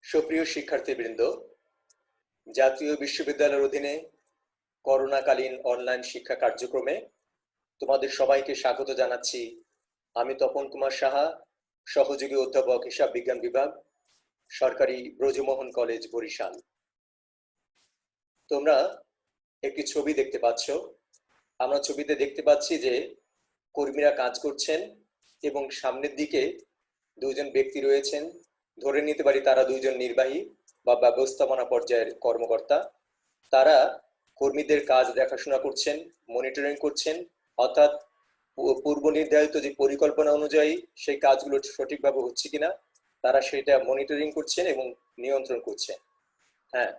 সুপ্রিয় শিক্ষার্থীবৃন্দ, জাতীয় বিশ্ববিদ্যালয়ের অধীনে করোনাকালীন অনলাইন শিক্ষা কার্যক্রমে তোমাদের সবাইকে স্বাগত জানাচ্ছি। আমি তপন কুমার সাহা, সহযোগী অধ্যাপক, হিসাব বিজ্ঞান বিভাগ, সরকারি ব্রজমোহন কলেজ, বরিশাল। তোমরা একটি ছবি দেখতে পাচ্ছ। আমরা ছবিতে দেখতে পাচ্ছি যে কর্মীরা কাজ করছেন এবং সামনের দিকে দুজন ব্যক্তি রয়েছেন। ধরে নিতে পারি তারা দুইজন নির্বাহী বা ব্যবস্থাপনা পর্যায়ের কর্মকর্তা। তারা কর্মীদের কাজ দেখাশোনা করছেন, মনিটরিং করছেন, অর্থাৎ পূর্ব নির্ধারিত যে পরিকল্পনা অনুযায়ী সেই কাজগুলো সঠিকভাবে হচ্ছে কিনা তারা সেটা মনিটরিং করছেন এবং নিয়ন্ত্রণ করছেন। হ্যাঁ,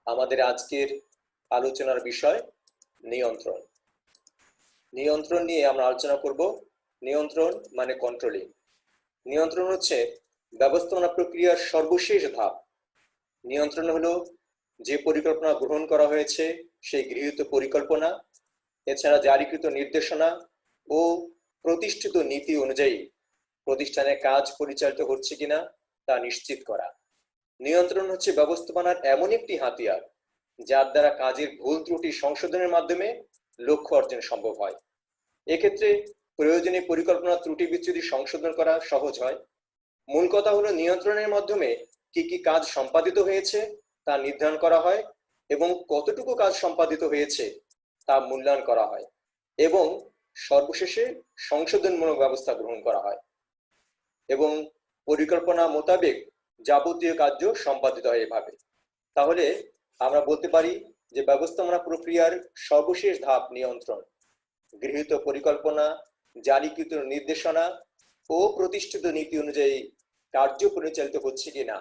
আমাদের আজকের আলোচনার বিষয় নিয়ন্ত্রণ। নিয়ন্ত্রণ নিয়ে আমরা আলোচনা করব। নিয়ন্ত্রণ মানে কন্ট্রোলিং। নিয়ন্ত্রণ হচ্ছে ব্যবস্থাপনা প্রক্রিয়ার সর্বশেষ ধাপ। নিয়ন্ত্রণ হলো যে পরিকল্পনা গ্রহণ করা হয়েছে সেই গৃহীত পরিকল্পনা, এছাড়া জারিকৃত নির্দেশনা ও প্রতিষ্ঠিত নীতি অনুযায়ী প্রতিষ্ঠানের কাজ পরিচালিত হচ্ছে কিনা তা নিশ্চিত করা। নিয়ন্ত্রণ হচ্ছে ব্যবস্থাপনার এমন একটি হাতিয়ার যার দ্বারা কাজের ভুল ত্রুটি সংশোধনের মাধ্যমে লক্ষ্য অর্জন সম্ভব হয়। এক্ষেত্রে প্রয়োজনীয় পরিকল্পনা ত্রুটি বিচ্যুতি সংশোধন করা সহজ হয়। মূল কথা হলো নিয়ন্ত্রণের মাধ্যমে কি কি কাজ সম্পাদিত হয়েছে তা নির্ধারণ করা হয় এবং কতটুকু কাজ সম্পাদিত হয়েছে তা মূল্যায়ন করা হয় এবং সর্বশেষে সংশোধনমূলক ব্যবস্থা গ্রহণ করা হয় এবং পরিকল্পনা মোতাবেক যাবতীয় কার্য সম্পাদিত হয় এভাবে। তাহলে আমরা বলতে পারি যে ব্যবস্থাপনা প্রক্রিয়ার সর্বশেষ ধাপ নিয়ন্ত্রণ। গৃহীত পরিকল্পনা, জারিকৃত নির্দেশনা ও প্রতিষ্ঠিত নীতি অনুযায়ী কার্য পরিচালিত হচ্ছে কিনা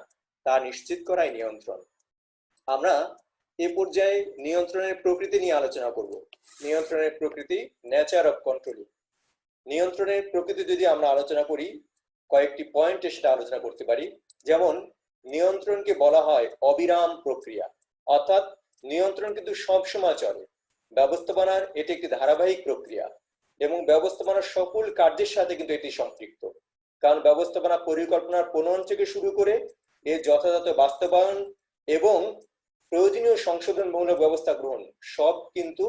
তা নিশ্চিত করাই নিয়ন্ত্রণ। আমরা এ পর্যায়ে নিয়ন্ত্রণের প্রকৃতি নিয়ে আলোচনা করব। নিয়ন্ত্রণের প্রকৃতি, নেচার অফ কন্ট্রোলিং। নিয়ন্ত্রণের প্রকৃতি যদি আমরা আলোচনা করি, কয়েকটি পয়েন্টে সেটা আলোচনা করতে পারি। যেমন নিয়ন্ত্রণকে বলা হয় অবিরাম প্রক্রিয়া, অর্থাৎ নিয়ন্ত্রণ কিন্তু সবসময় চলে। ব্যবস্থাপনার এটি একটি ধারাবাহিক প্রক্রিয়া এবং ব্যবস্থাপনার সকল কার্যের সাথে কিন্তু এটি সম্পৃক্ত। কারণ ব্যবস্থাপনা পরিকল্পনার প্রণয়ন থেকে শুরু করে এর যথাযথ বাস্তবায়ন এবং প্রয়োজনীয় সংশোধনমূলক ব্যবস্থা গ্রহণ সব কিন্তু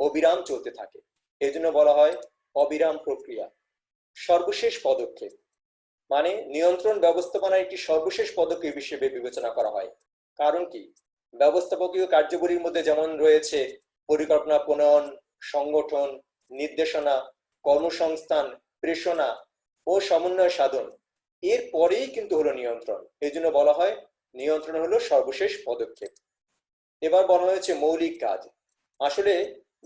অবিরাম চলতে থাকে। এজন্য বলা হয় অবিরাম প্রক্রিয়া। সর্বশেষ পদক্ষেপ মানে নিয়ন্ত্রণ ব্যবস্থাপনার একটি সর্বশেষ পদক্ষেপ হিসেবে বিবেচনা করা হয়। কারণ কি, ব্যবস্থাপকীয় কার্যকরীর মধ্যে যেমন রয়েছে পরিকল্পনা প্রণয়ন, সংগঠন, নির্দেশনা, কর্মসংস্থান, প্রেষণা ও সমন্বয় সাধন, এর পরেই কিন্তু হলো নিয়ন্ত্রণ। এই জন্য বলা হয় নিয়ন্ত্রণ হলো সর্বশেষ পদক্ষেপ। এবার বলা হয়েছে মৌলিক কাজ। আসলে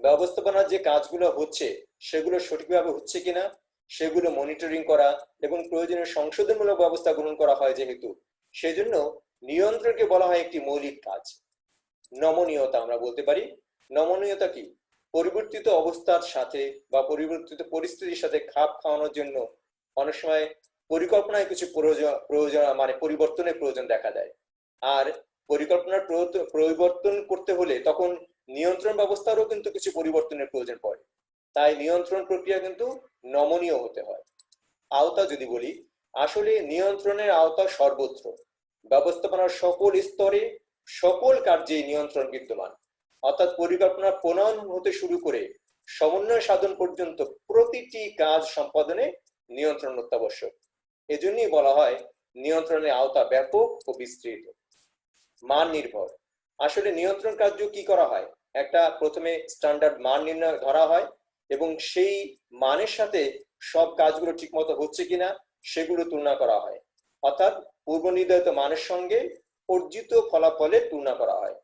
ব্যবস্থাপনার যে কাজগুলো হচ্ছে সেগুলো সঠিকভাবে হচ্ছে কিনা সেগুলো মনিটরিং করা এবং প্রয়োজনীয় সংশোধনমূলক ব্যবস্থা গ্রহণ করা হয় যেহেতু, সেজন্য নিয়ন্ত্রণকে বলা হয় একটি মৌলিক কাজ। নমনীয়তা আমরা বলতে পারি। নমনীয়তা কি? পরিবর্তিত অবস্থার সাথে বা পরিবর্তিত পরিস্থিতির সাথে খাপ খাওয়ানোর জন্য অনেক সময় পরিকল্পনায় কিছু প্রয়োজন মানে পরিবর্তনের প্রয়োজন দেখা দেয়। আর পরিকল্পনার পরিবর্তন করতে হলে তখন নিয়ন্ত্রণ ব্যবস্থারও কিন্তু কিছু পরিবর্তনের প্রয়োজন পড়ে। তাই নিয়ন্ত্রণ প্রক্রিয়া কিন্তু নমনীয় হতে হয়। আওতা যদি বলি, আসলে নিয়ন্ত্রণের আওতা সর্বত্র। ব্যবস্থাপনার সকল স্তরে সকল কার্যে নিয়ন্ত্রণ বিদ্যমান, অর্থাৎ পরিকল্পনা প্রণয়ন হতে শুরু করে সমন্বয় সাধন পর্যন্ত প্রতিটি কাজ সম্পাদনে নিয়ন্ত্রণ অত্যাবশ্যক। এজন্যই বলা হয় নিয়ন্ত্রণের আওতা ব্যাপক ও বিস্তৃত। মান নির্ভর। আসলে নিয়ন্ত্রণ কার্য কি করা হয়, একটা প্রথমে স্ট্যান্ডার্ড মান নির্ণয় ধরা হয় এবং সেই মানের সাথে সব কাজগুলো ঠিকমতো হচ্ছে কিনা সেগুলো তুলনা করা হয়, অর্থাৎ পূর্ব নির্ধারিত মানের সঙ্গে অর্জিত ফলাফলের তুলনা করা হয়।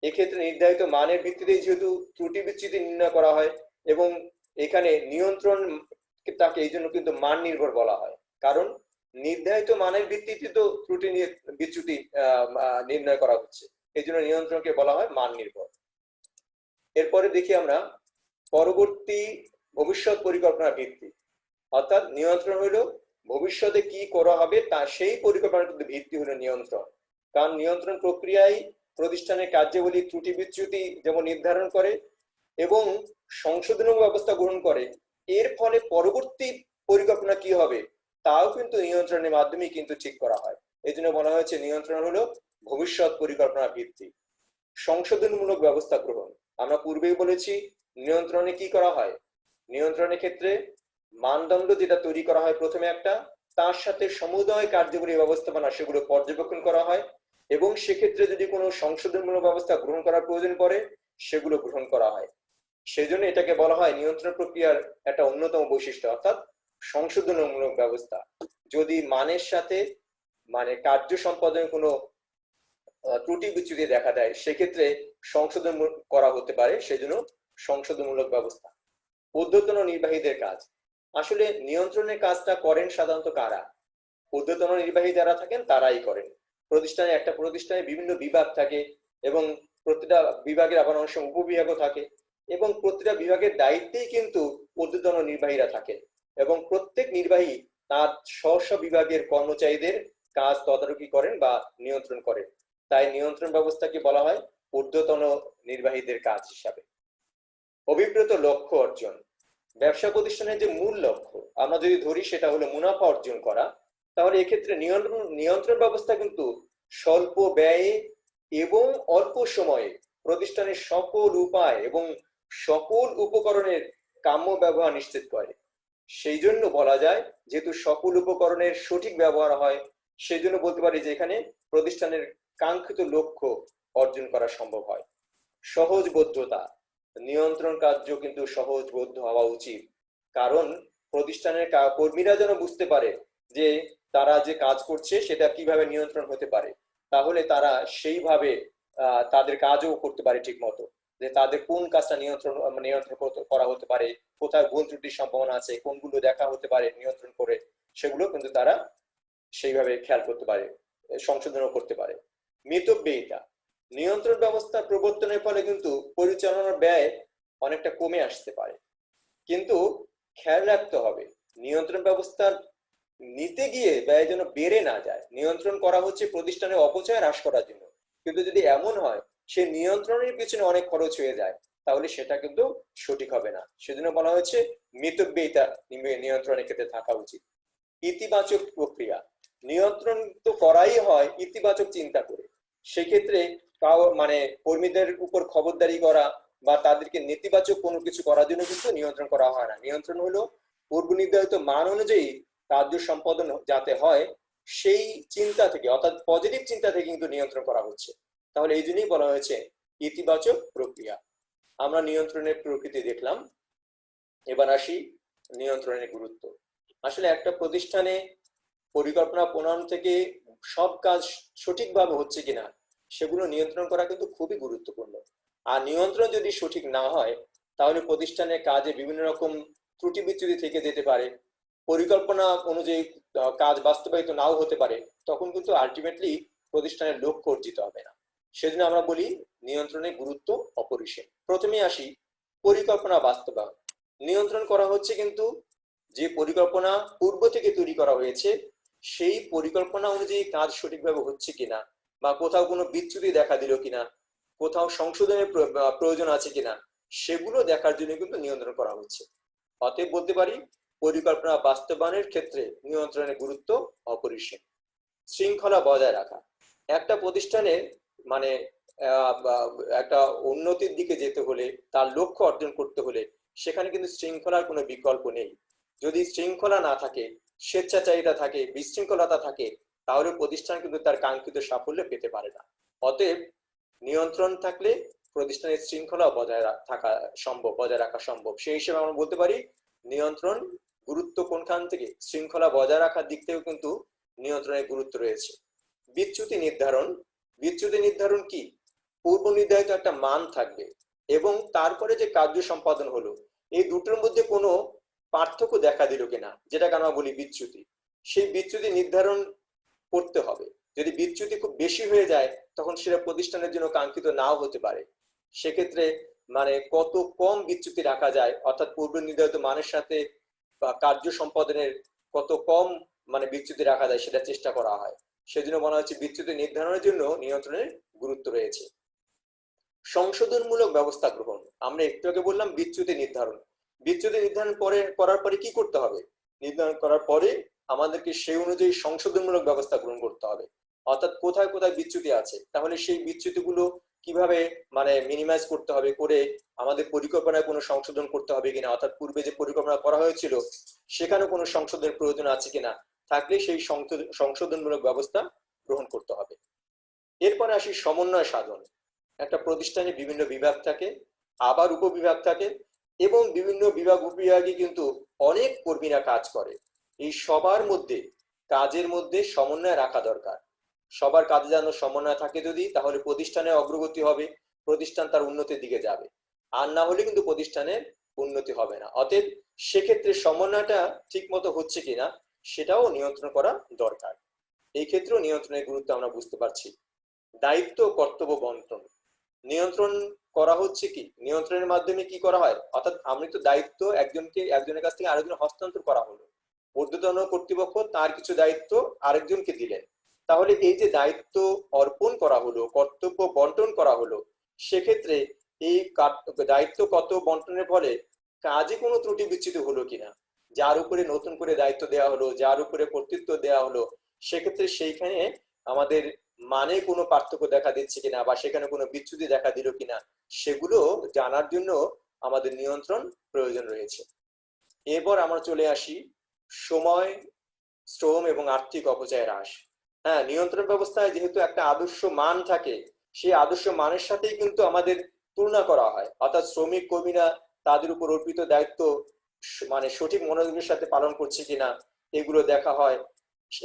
এক্ষেত্রে নির্ধারিত মানের ভিত্তিতে যেহেতু ত্রুটি বিচ্যুতি নির্ণয় করা হয় এবং এখানে নিয়ন্ত্রণ তাকে এই জন্য কিন্তু মান নির্ভর বলা হয়, কারণ নির্ধারিত মানের ভিত্তিতে তো ত্রুটি বিচ্যুতি নির্ণয় করা হচ্ছে। এই জন্য নিয়ন্ত্রণকে বলা হয় মান নির্ভর। এরপরে দেখি আমরা পরবর্তী ভবিষ্যৎ পরিকল্পনা ভিত্তি, অর্থাৎ নিয়ন্ত্রণ হলো ভবিষ্যতে কি করা হবে তা সেই পরিকল্পনার কিন্তু ভিত্তি হলো নিয়ন্ত্রণ। কারণ নিয়ন্ত্রণ প্রক্রিয়ায় প্রতিষ্ঠানের কার্যাবলী ত্রুটি বিচ্যুতি যেমন নির্ধারণ করে এবং সংশোধন ব্যবস্থা গ্রহণ করে, এর ফলে পরবর্তী পরিকল্পনা কি হবে তাও কিন্তু নিয়ন্ত্রণের মাধ্যমে কিন্তু ঠিক করা হয়। এই জন্য বলা হয়েছে নিয়ন্ত্রণ হলো ভবিষ্যৎ পরিকল্পনা ভিত্তিক সংশোধনমূলক ব্যবস্থা গ্রহণ। আমরা পূর্বেই বলেছি নিয়ন্ত্রণে কি করা হয়, নিয়ন্ত্রণের ক্ষেত্রে মানদণ্ড যেটা তৈরি করা হয় প্রথমে একটা, তার সাথে সমুদয় কার্যকরী ব্যবস্থাপনা সেগুলো পর্যবেক্ষণ করা হয় এবং সেক্ষেত্রে যদি কোনো সংশোধনমূলক ব্যবস্থা গ্রহণ করার প্রয়োজন পড়ে সেগুলো গ্রহণ করা হয়। সেজন্য এটাকে বলা হয় নিয়ন্ত্রণ প্রক্রিয়ার একটা অন্যতম বৈশিষ্ট্য, অর্থাৎ সংশোধনমূলক ব্যবস্থা। যদি মানের সাথে মানে কার্য সম্পাদনে কোনো ত্রুটি বিচ্যুতি দেখা দেয় সেক্ষেত্রে সংশোধন করা হতে পারে, সেজন্য সংশোধনমূলক ব্যবস্থা। ঊর্ধ্বতন নির্বাহীদের কাজ, আসলে নিয়ন্ত্রণের কাজটা করেন সাধারণত কারা? ঊর্ধ্বতন নির্বাহী যারা থাকেন তারাই করেন। একটা প্রতিষ্ঠানে বিভিন্ন বিভাগ থাকে এবং প্রতিটা বিভাগের আবার অনেক সময় উপবিভাগও থাকে এবং প্রতিটা বিভাগের দায়িত্বেই কিন্তু ঊর্ধ্বতন নির্বাহীরা থাকেন এবং প্রত্যেক নির্বাহী তার স্ব বিভাগের কর্মচারীদের কাজ তদারকি করেন বা নিয়ন্ত্রণ করেন। তাই নিয়ন্ত্রণ ব্যবস্থাকে বলা হয় ঊর্ধ্বতন নির্বাহীদের কাজ হিসাবে। অভিপ্রেত লক্ষ্য অর্জন, ব্যবসা প্রতিষ্ঠানের যে মূল লক্ষ্য আমরা যদি ধরি সেটা হলো মুনাফা অর্জন করা, তাহলে এক্ষেত্রে নিয়ন্ত্রণ ব্যবস্থা কিন্তু স্বল্প ব্যয়ে এবং অল্প সময়ে প্রতিষ্ঠানের সকল উপায় এবং সকল উপকরণের কাম্য ব্যবহার নিশ্চিত করে। সেই জন্য বলা যায় যেহেতু সকল উপকরণের সঠিক ব্যবহার হয় সেই জন্য বলতে পারি যে এখানে প্রতিষ্ঠানের কাঙ্ক্ষিত লক্ষ্য অর্জন করা সম্ভব হয়। সহজবোধ্যতা, নিয়ন্ত্রণ কার্য কিন্তু সহজবোধ্য হওয়া উচিত, কারণ প্রতিষ্ঠানের কর্মীরা যেন বুঝতে পারে যে তারা যে কাজ করছে সেটা কিভাবে নিয়ন্ত্রণ হতে পারে, তাহলে তারা সেইভাবে তাদের কাজও করতে পারে ঠিক মতো, যে তাদের কোন কাজটা নিয়ন্ত্রণ করা হতে পারে, কোথায় ভুল ত্রুটির সম্ভাবনা আছে, কোনগুলো দেখা হতে পারে নিয়ন্ত্রণ করে, সেগুলো কিন্তু তারা সেইভাবে খেয়াল করতে পারে, সংশোধনও করতে পারে। মিতব্যয়িতা, নিয়ন্ত্রণ ব্যবস্থা প্রবর্তনের ফলে কিন্তু পরিচালনার ব্যয় অনেকটা কমে আসতে পারে, কিন্তু খেয়াল রাখতে হবে নিয়ন্ত্রণ ব্যবস্থা নিতে গিয়ে ব্যয় যেন বেড়ে না যায়। নিয়ন্ত্রণ করা হচ্ছে প্রতিষ্ঠানের অপচয় হ্রাস করার জন্য, কিন্তু যদি এমন হয় সে নিয়ন্ত্রণের পিছনে অনেক খরচ হয়ে যায় তাহলে সেটা কিন্তু সঠিক হবে না। সেজন্য বলা হয়েছে মিতব্যয়িতা নিয়ন্ত্রণের ক্ষেত্রে থাকা উচিত। ইতিবাচক প্রক্রিয়া, নিয়ন্ত্রণ তো করাই হয় ইতিবাচক চিন্তা করে, সেক্ষেত্রে মানে কর্মীদের উপর খবরদারি করা বা তাদেরকে নেতিবাচক কোনো কিছু করার জন্য কিন্তু নিয়ন্ত্রণ করা হয় না। নিয়ন্ত্রণ হলো পূর্ব নির্ধারিত মান অনুযায়ী কার্য সম্পাদন যাতে হয় সেই চিন্তা থেকে, অর্থাৎ পজিটিভ চিন্তা থেকে কিন্তু নিয়ন্ত্রণ করা হচ্ছে। তাহলে এই জন্যই বলা হয়েছে ইতিবাচক প্রক্রিয়া। আমরা নিয়ন্ত্রণের প্রকৃতি দেখলাম, এবার আসি নিয়ন্ত্রণের গুরুত্ব। আসলে একটা প্রতিষ্ঠানে পরিকল্পনা প্রণয়ন থেকে সব কাজ সঠিকভাবে হচ্ছে কিনা সেগুলো নিয়ন্ত্রণ করা কিন্তু খুবই গুরুত্বপূর্ণ। আর নিয়ন্ত্রণ যদি সঠিক না হয় তাহলে প্রতিষ্ঠানের কাজে বিভিন্ন রকম ত্রুটি বিচ্যুতি থেকে যেতে পারে, পরিকল্পনা অনুযায়ী কাজ বাস্তবায়িত নাও হতে পারে, তখন কিন্তু আলটিমেটলি প্রতিষ্ঠানের লক্ষ্য অর্জিত হবে না। সেজন্য আমরা বলি নিয়ন্ত্রণের গুরুত্ব অপরিসীম। প্রথমে আসি পরিকল্পনা বাস্তবায়ন। নিয়ন্ত্রণ করা হচ্ছে কিন্তু যে পরিকল্পনা পূর্ব থেকে তৈরি করা হয়েছে সেই পরিকল্পনা অনুযায়ী কাজ সঠিকভাবে হচ্ছে কিনা, বা কোথাও কোনো বিচ্যুতি দেখা দিল কিনা, কোথাও সংশোধনের প্রয়োজন আছে কিনা, সেগুলো দেখার জন্য কিন্তু নিয়ন্ত্রণ করা হচ্ছে। অতএব বলতে পারি পরিকল্পনা বাস্তবায়নের ক্ষেত্রে নিয়ন্ত্রণের গুরুত্ব অপরিসীম। শৃঙ্খলা বজায় রাখা, একটা প্রতিষ্ঠানের মানে একটা উন্নতির দিকে যেতে হলে, তার লক্ষ্য অর্জন করতে হলে সেখানে কিন্তু শৃঙ্খলার কোনো বিকল্প নেই। যদি শৃঙ্খলা না থাকে, স্বেচ্ছাচারিতা থাকে, বিশৃঙ্খলতা থাকে, তাহলে প্রতিষ্ঠান কিন্তু তার কাঙ্ক্ষিত সাফল্য পেতে পারে না। অতএব নিয়ন্ত্রণ থাকলে প্রতিষ্ঠানের শৃঙ্খলা বজায় রাখা সম্ভব। সেই হিসেবে আমরা বলতে পারি নিয়ন্ত্রণ গুরুত্ব কোনখান থেকে, শৃঙ্খলা বজায় রাখার দিক থেকেও কিন্তু নিয়ন্ত্রণের গুরুত্ব রয়েছে। বিচ্যুতি নির্ধারণ, বিচ্যুতি নির্ধারণ কি? পূর্ব নির্ধারিত একটা মান থাকবে এবং তারপরে যে কার্য সম্পাদন হলো এই দুটোর মধ্যে কোনো পার্থক্য দেখা দিল কিনা, যেটাকে আমরা বলি বিচ্যুতি, সেই বিচ্যুতি নির্ধারণ করতে হবে। যদি বিচ্যুতি খুব বেশি হয়ে যায় তখন সেটা প্রতিষ্ঠানের জন্য কাঙ্ক্ষিত নাও হতে পারে। সেক্ষেত্রে মানে কত কম বিচ্যুতি রাখা যায়, অর্থাৎ পূর্ব নির্ধারিত মানের সাথে বা কার্য সম্পাদনের কত কম মানে বিচ্যুতি রাখা যায় সেটা চেষ্টা করা হয়। সেজন্য বলা হচ্ছে বিচ্যুতি নির্ধারণের জন্য নিয়ন্ত্রণের গুরুত্ব রয়েছে। সংশোধনমূলক ব্যবস্থা গ্রহণ, আমরা একটু আগে বললাম বিচ্যুতি নির্ধারণ। বিচ্যুতি নির্ধারণ করার পরে কি করতে হবে? নির্ধারণ করার পরে আমাদেরকে সেই অনুযায়ী সংশোধনমূলক ব্যবস্থা গ্রহণ করতে হবে। অর্থাৎ কোথায় কোথায় বিচ্যুতি আছে, তাহলে সেই বিচ্যুতিগুলো কিভাবে মানে মিনিমাইজ করতে হবে, করে আমাদের পরিকল্পনায় কোনো সংশোধন করতে হবে কিনা, অর্থাৎ পূর্বে যে পরিকল্পনা করা হয়েছিল সেখানে কোনো সংশোধনের প্রয়োজন আছে কিনা, থাকলে সেই সংশোধনমূলক ব্যবস্থা গ্রহণ করতে হবে। এরপরে আসি সমন্বয় সাধন। একটা প্রতিষ্ঠানে বিভিন্ন বিভাগ থাকে, আবার উপবিভাগ থাকে, এবং বিভিন্ন বিভাগ উপবিভাগে কিন্তু অনেক কর্মীরা কাজ করে। এই সবার মধ্যে কাজের মধ্যে সমন্বয় রাখা দরকার। সবার কাজে যেন সমন্বয় থাকে, যদি তাহলে প্রতিষ্ঠানের অগ্রগতি হবে, প্রতিষ্ঠান তার উন্নতির দিকে যাবে। আর না হলে কিন্তু প্রতিষ্ঠানের উন্নতি হবে না। অতএব সেক্ষেত্রে সমন্বয়টা ঠিক মতো হচ্ছে কিনা সেটাও নিয়ন্ত্রণ করা দরকার। এই ক্ষেত্রেও নিয়ন্ত্রণের গুরুত্ব আমরা বুঝতে পারছি। দায়িত্ব কর্তব্য বন্টন নিয়ন্ত্রণ করা হচ্ছে কি, নিয়ন্ত্রণের মাধ্যমে কি করা হয়, অর্থাৎ আমি তো দায়িত্ব একজনের কাছ থেকে আরেকজন হস্তান্তর করা হলো, ঊর্ধ্বতন কর্তৃপক্ষ তার কিছু দায়িত্ব আরেকজনকে দিলেন, তাহলে এই যে দায়িত্ব অর্পণ করা হলো, কর্তব্য বন্টন করা হলো, সেক্ষেত্রে এই দায়িত্ব কর্তব্য বন্টনের ফলে কাজে কোনো ত্রুটি বিচ্যুতি হলো কিনা, যার উপরে নতুন করে দায়িত্ব দেওয়া হলো, যার উপরে কর্তৃত্ব দেওয়া হলো, সেক্ষেত্রে সেইখানে আমাদের মানে কোনো পার্থক্য দেখা দিচ্ছে কিনা বা সেখানে কোনো বিচ্যুতি দেখা দিল কিনা, সেগুলো জানার জন্য আমাদের নিয়ন্ত্রণ প্রয়োজন রয়েছে। এরপর আমরা চলে আসি সময়, শ্রম এবং আর্থিক অপচয় হ্রাস। হ্যাঁ, নিয়ন্ত্রণ ব্যবস্থায় যেহেতু একটা আদর্শ মান থাকে, সেই আদর্শ মানের সাথেই কিন্তু আমাদের তুলনা করা হয়, অর্থাৎ শ্রমিক কর্মীরা তাদের উপর অর্পিত দায়িত্ব মানে সঠিক মনোযোগের সাথে পালন করছে কিনা এগুলো দেখা হয়,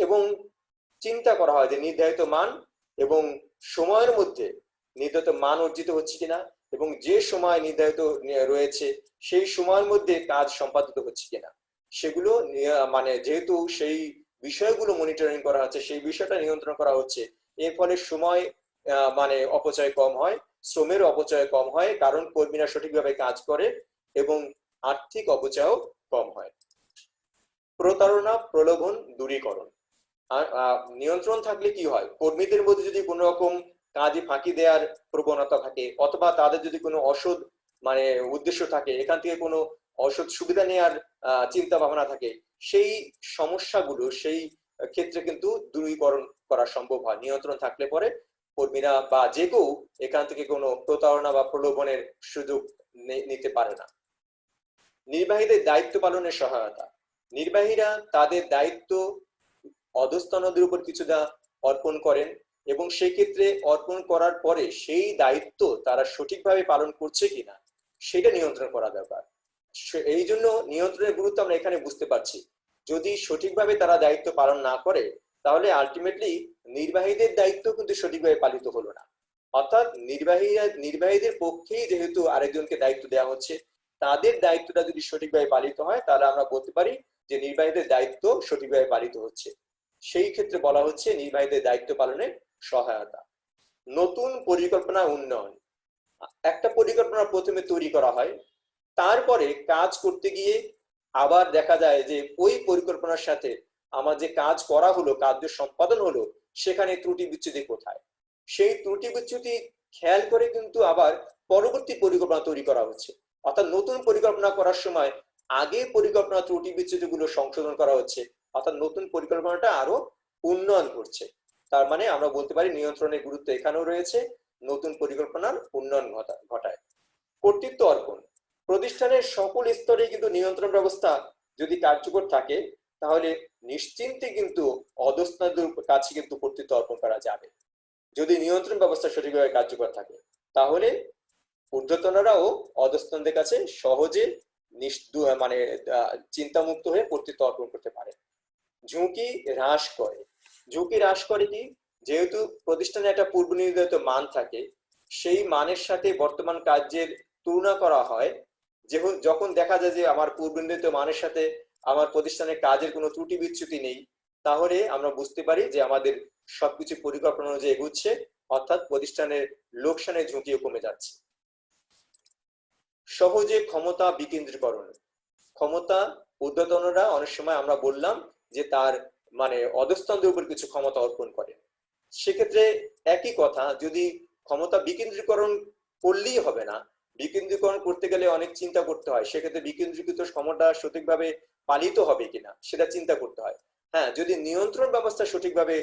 এবং চিন্তা করা হয় যে নির্ধারিত মান এবং সময়ের মধ্যে নির্ধারিত মান অর্জিত হচ্ছে কিনা, এবং যে সময় নির্ধারিত রয়েছে সেই সময়ের মধ্যে কাজ সম্পাদিত হচ্ছে কিনা, সেগুলো মানে যেহেতু সেই বিষয়গুলো মনিটরিং করা হচ্ছে, সেই বিষয়টা নিয়ন্ত্রণ করা হচ্ছে, এর ফলে সময় মানে অপচয় কম হয়, শ্রমের অপচয় কম হয়, কারণ কর্মীরা সঠিকভাবে কাজ করে, এবং আর্থিক অপচয়ও কম হয়। প্রতারণা প্রলোভন দূরীকরণ। আর নিয়ন্ত্রণ থাকলে কি হয়, কর্মীদের মধ্যে যদি কোনো রকম কাজে ফাঁকি দেওয়ার প্রবণতা থাকে, অথবা তাদের যদি কোনো অসৎ মানে উদ্দেশ্য থাকে, এখান থেকে কোনো অসৎ সুবিধা নেওয়ার চিন্তা ভাবনা থাকে, সেই সমস্যাগুলো সেই ক্ষেত্রে কিন্তু দূরীকরণ করা সম্ভব হয় নিয়ন্ত্রণ থাকলে পরে। কর্মীরা বা যে কেউ এখান থেকে কোনো প্রতারণা বা প্রলোভনের সুযোগ নিতে পারে না। নির্বাহীদের দায়িত্ব পালনের সহায়তা। নির্বাহীরা তাদের দায়িত্ব অধস্তনদের উপর কিছুটা অর্পণ করেন, এবং সেই ক্ষেত্রে অর্পণ করার পরে সেই দায়িত্ব তারা সঠিকভাবে পালন করছে কিনা সেটা নিয়ন্ত্রণ করা দরকার। এই জন্য নিয়ন্ত্রণের গুরুত্ব আমরা এখানে বুঝতে পারছি। যদি সঠিকভাবে তারা দায়িত্ব পালন না করে, তাহলে আলটিমেটলি নির্বাহীদের দায়িত্ব কিন্তু সঠিকভাবে পালিত হলো না। অর্থাৎ নির্বাহীদের পক্ষেই যেহেতু আরেকজনকে দায়িত্ব দেওয়া হচ্ছে, তাদের দায়িত্বটা যদি সঠিকভাবে পালিত হয়, তাহলে আমরা বলতে পারি যে নির্বাহীদের দায়িত্ব সঠিকভাবে পালিত হচ্ছে। সেই ক্ষেত্রে বলা হচ্ছে নির্বাহীদের দায়িত্ব পালনে সহায়তা। নতুন পরিকল্পনা উন্নয়ন। একটা পরিকল্পনা প্রথমে তৈরি করা হয়, তারপরে কাজ করতে গিয়ে আবার দেখা যায় যে ওই পরিকল্পনার সাথে আমার যে কাজ করা হলো, কার্য সম্পাদন হলো, সেখানে ত্রুটি বিচ্যুতি কোথায়, সেই ত্রুটি বিচ্যুতি খেয়াল করে কিন্তু আবার পরবর্তী পরিকল্পনা তৈরি করা হচ্ছে। অর্থাৎ নতুন পরিকল্পনা করার সময় আগে পরিকল্পনা ত্রুটি বিচ্যুতি গুলো সংশোধন করা হচ্ছে, অর্থাৎ নতুন পরিকল্পনাটা আরো উন্নয়ন করছে। তার মানে আমরা বলতে পারি নিয়ন্ত্রণের গুরুত্ব এখানেও রয়েছে, নতুন পরিকল্পনার উন্নয়ন ঘটায়। কর্তৃত্ব অর্পণ। প্রতিষ্ঠানের সকল স্তরে কিন্তু নিয়ন্ত্রণ ব্যবস্থা যদি কার্যকর থাকে, তাহলে নিশ্চিন্তে কিন্তু অধস্তনদের কাছে কিন্তু কর্তৃত্ব অর্পণ করা যাবে। যদি নিয়ন্ত্রণ ব্যবস্থা সঠিকভাবে কার্যকর থাকে, তাহলে ঊর্ধ্বতনরাও অধস্তনদের কাছে সহজে মানে চিন্তামুক্ত হয়ে কর্তৃত্ব অর্পণ করতে পারে। ঝুঁকি হ্রাস করে। ঝুঁকি হ্রাস করে কি, যেহেতু প্রতিষ্ঠানে একটা পূর্ব নির্ধারিত মান থাকে, সেই মানের সাথে বর্তমান কার্যের তুলনা করা হয়, যখন দেখা যায় যে আমার পূর্ব নির্ধারিত মানের সাথে আমার প্রতিষ্ঠানের কাজের কোনো ত্রুটি বিচ্যুতি নেই, তাহলে আমরা বুঝতে পারি যে আমাদের সবকিছু পরিকল্পনা অনুযায়ী এগুচ্ছে, অর্থাৎ প্রতিষ্ঠানের লোকসানের ঝুঁকিও কমে যাচ্ছে। সহজে ক্ষমতা বিকেন্দ্রীকরণ। ক্ষমতা ঊর্ধ্বতনরা অনেক সময় আমরা বললাম যে তার মানে অধস্তনদের উপর কিছু ক্ষমতা অর্পণ করে, সেক্ষেত্রে একই কথা, যদি ক্ষমতা বিকেন্দ্রীকরণ করলেই হবে না, বিকেন্দ্রীকরণ করতে গেলে অনেক চিন্তা করতে হয়, সেক্ষেত্রে বিকেন্দ্রীকৃত ক্ষমতা সঠিকভাবে পালিত হবে কিনা সেটা চিন্তা করতে হয়। হ্যাঁ, যদি নিয়ন্ত্রণ ব্যবস্থা সঠিকভাবে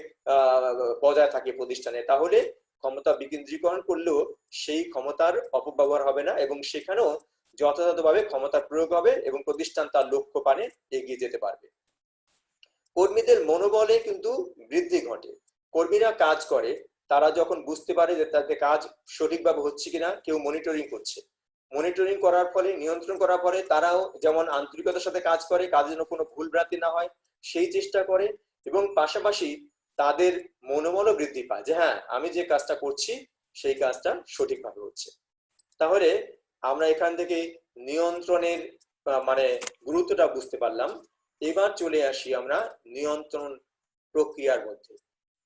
বজায় থাকে প্রতিষ্ঠানে, তাহলে ক্ষমতা বিকেন্দ্রীকরণ করলেও সেই ক্ষমতার অপব্যবহার হবে না এবং সেখানেও যথাযথভাবে ক্ষমতার প্রয়োগ হবে এবং প্রতিষ্ঠান তার লক্ষ্য পানে এগিয়ে যেতে পারবে। কর্মীদের মনোবলে কিন্তু বৃদ্ধি ঘটে। কর্মীরা কাজ করে, তারা যখন বুঝতে পারে যে তাদের কাজ সঠিকভাবে হচ্ছে কিনা, কেউ মনিটরিং করছে, মনিটরিং করার ফলে, নিয়ন্ত্রণ করার ফলে তারাও যেমন আন্তরিকতার সাথে কাজ করে, কাজে যেন কোনো ভুল ভ্রান্তি না হয় সেই চেষ্টা করে, এবং পাশাপাশি তাদের মনোবলও বৃদ্ধি পায় যে হ্যাঁ, আমি যে কাজটা করছি সেই কাজটা সঠিকভাবে হচ্ছে। তাহলে আমরা এখান থেকে নিয়ন্ত্রণের মানে গুরুত্বটা বুঝতে পারলাম। এবার চলে আসি আমরা নিয়ন্ত্রণ প্রক্রিয়ার মধ্যে।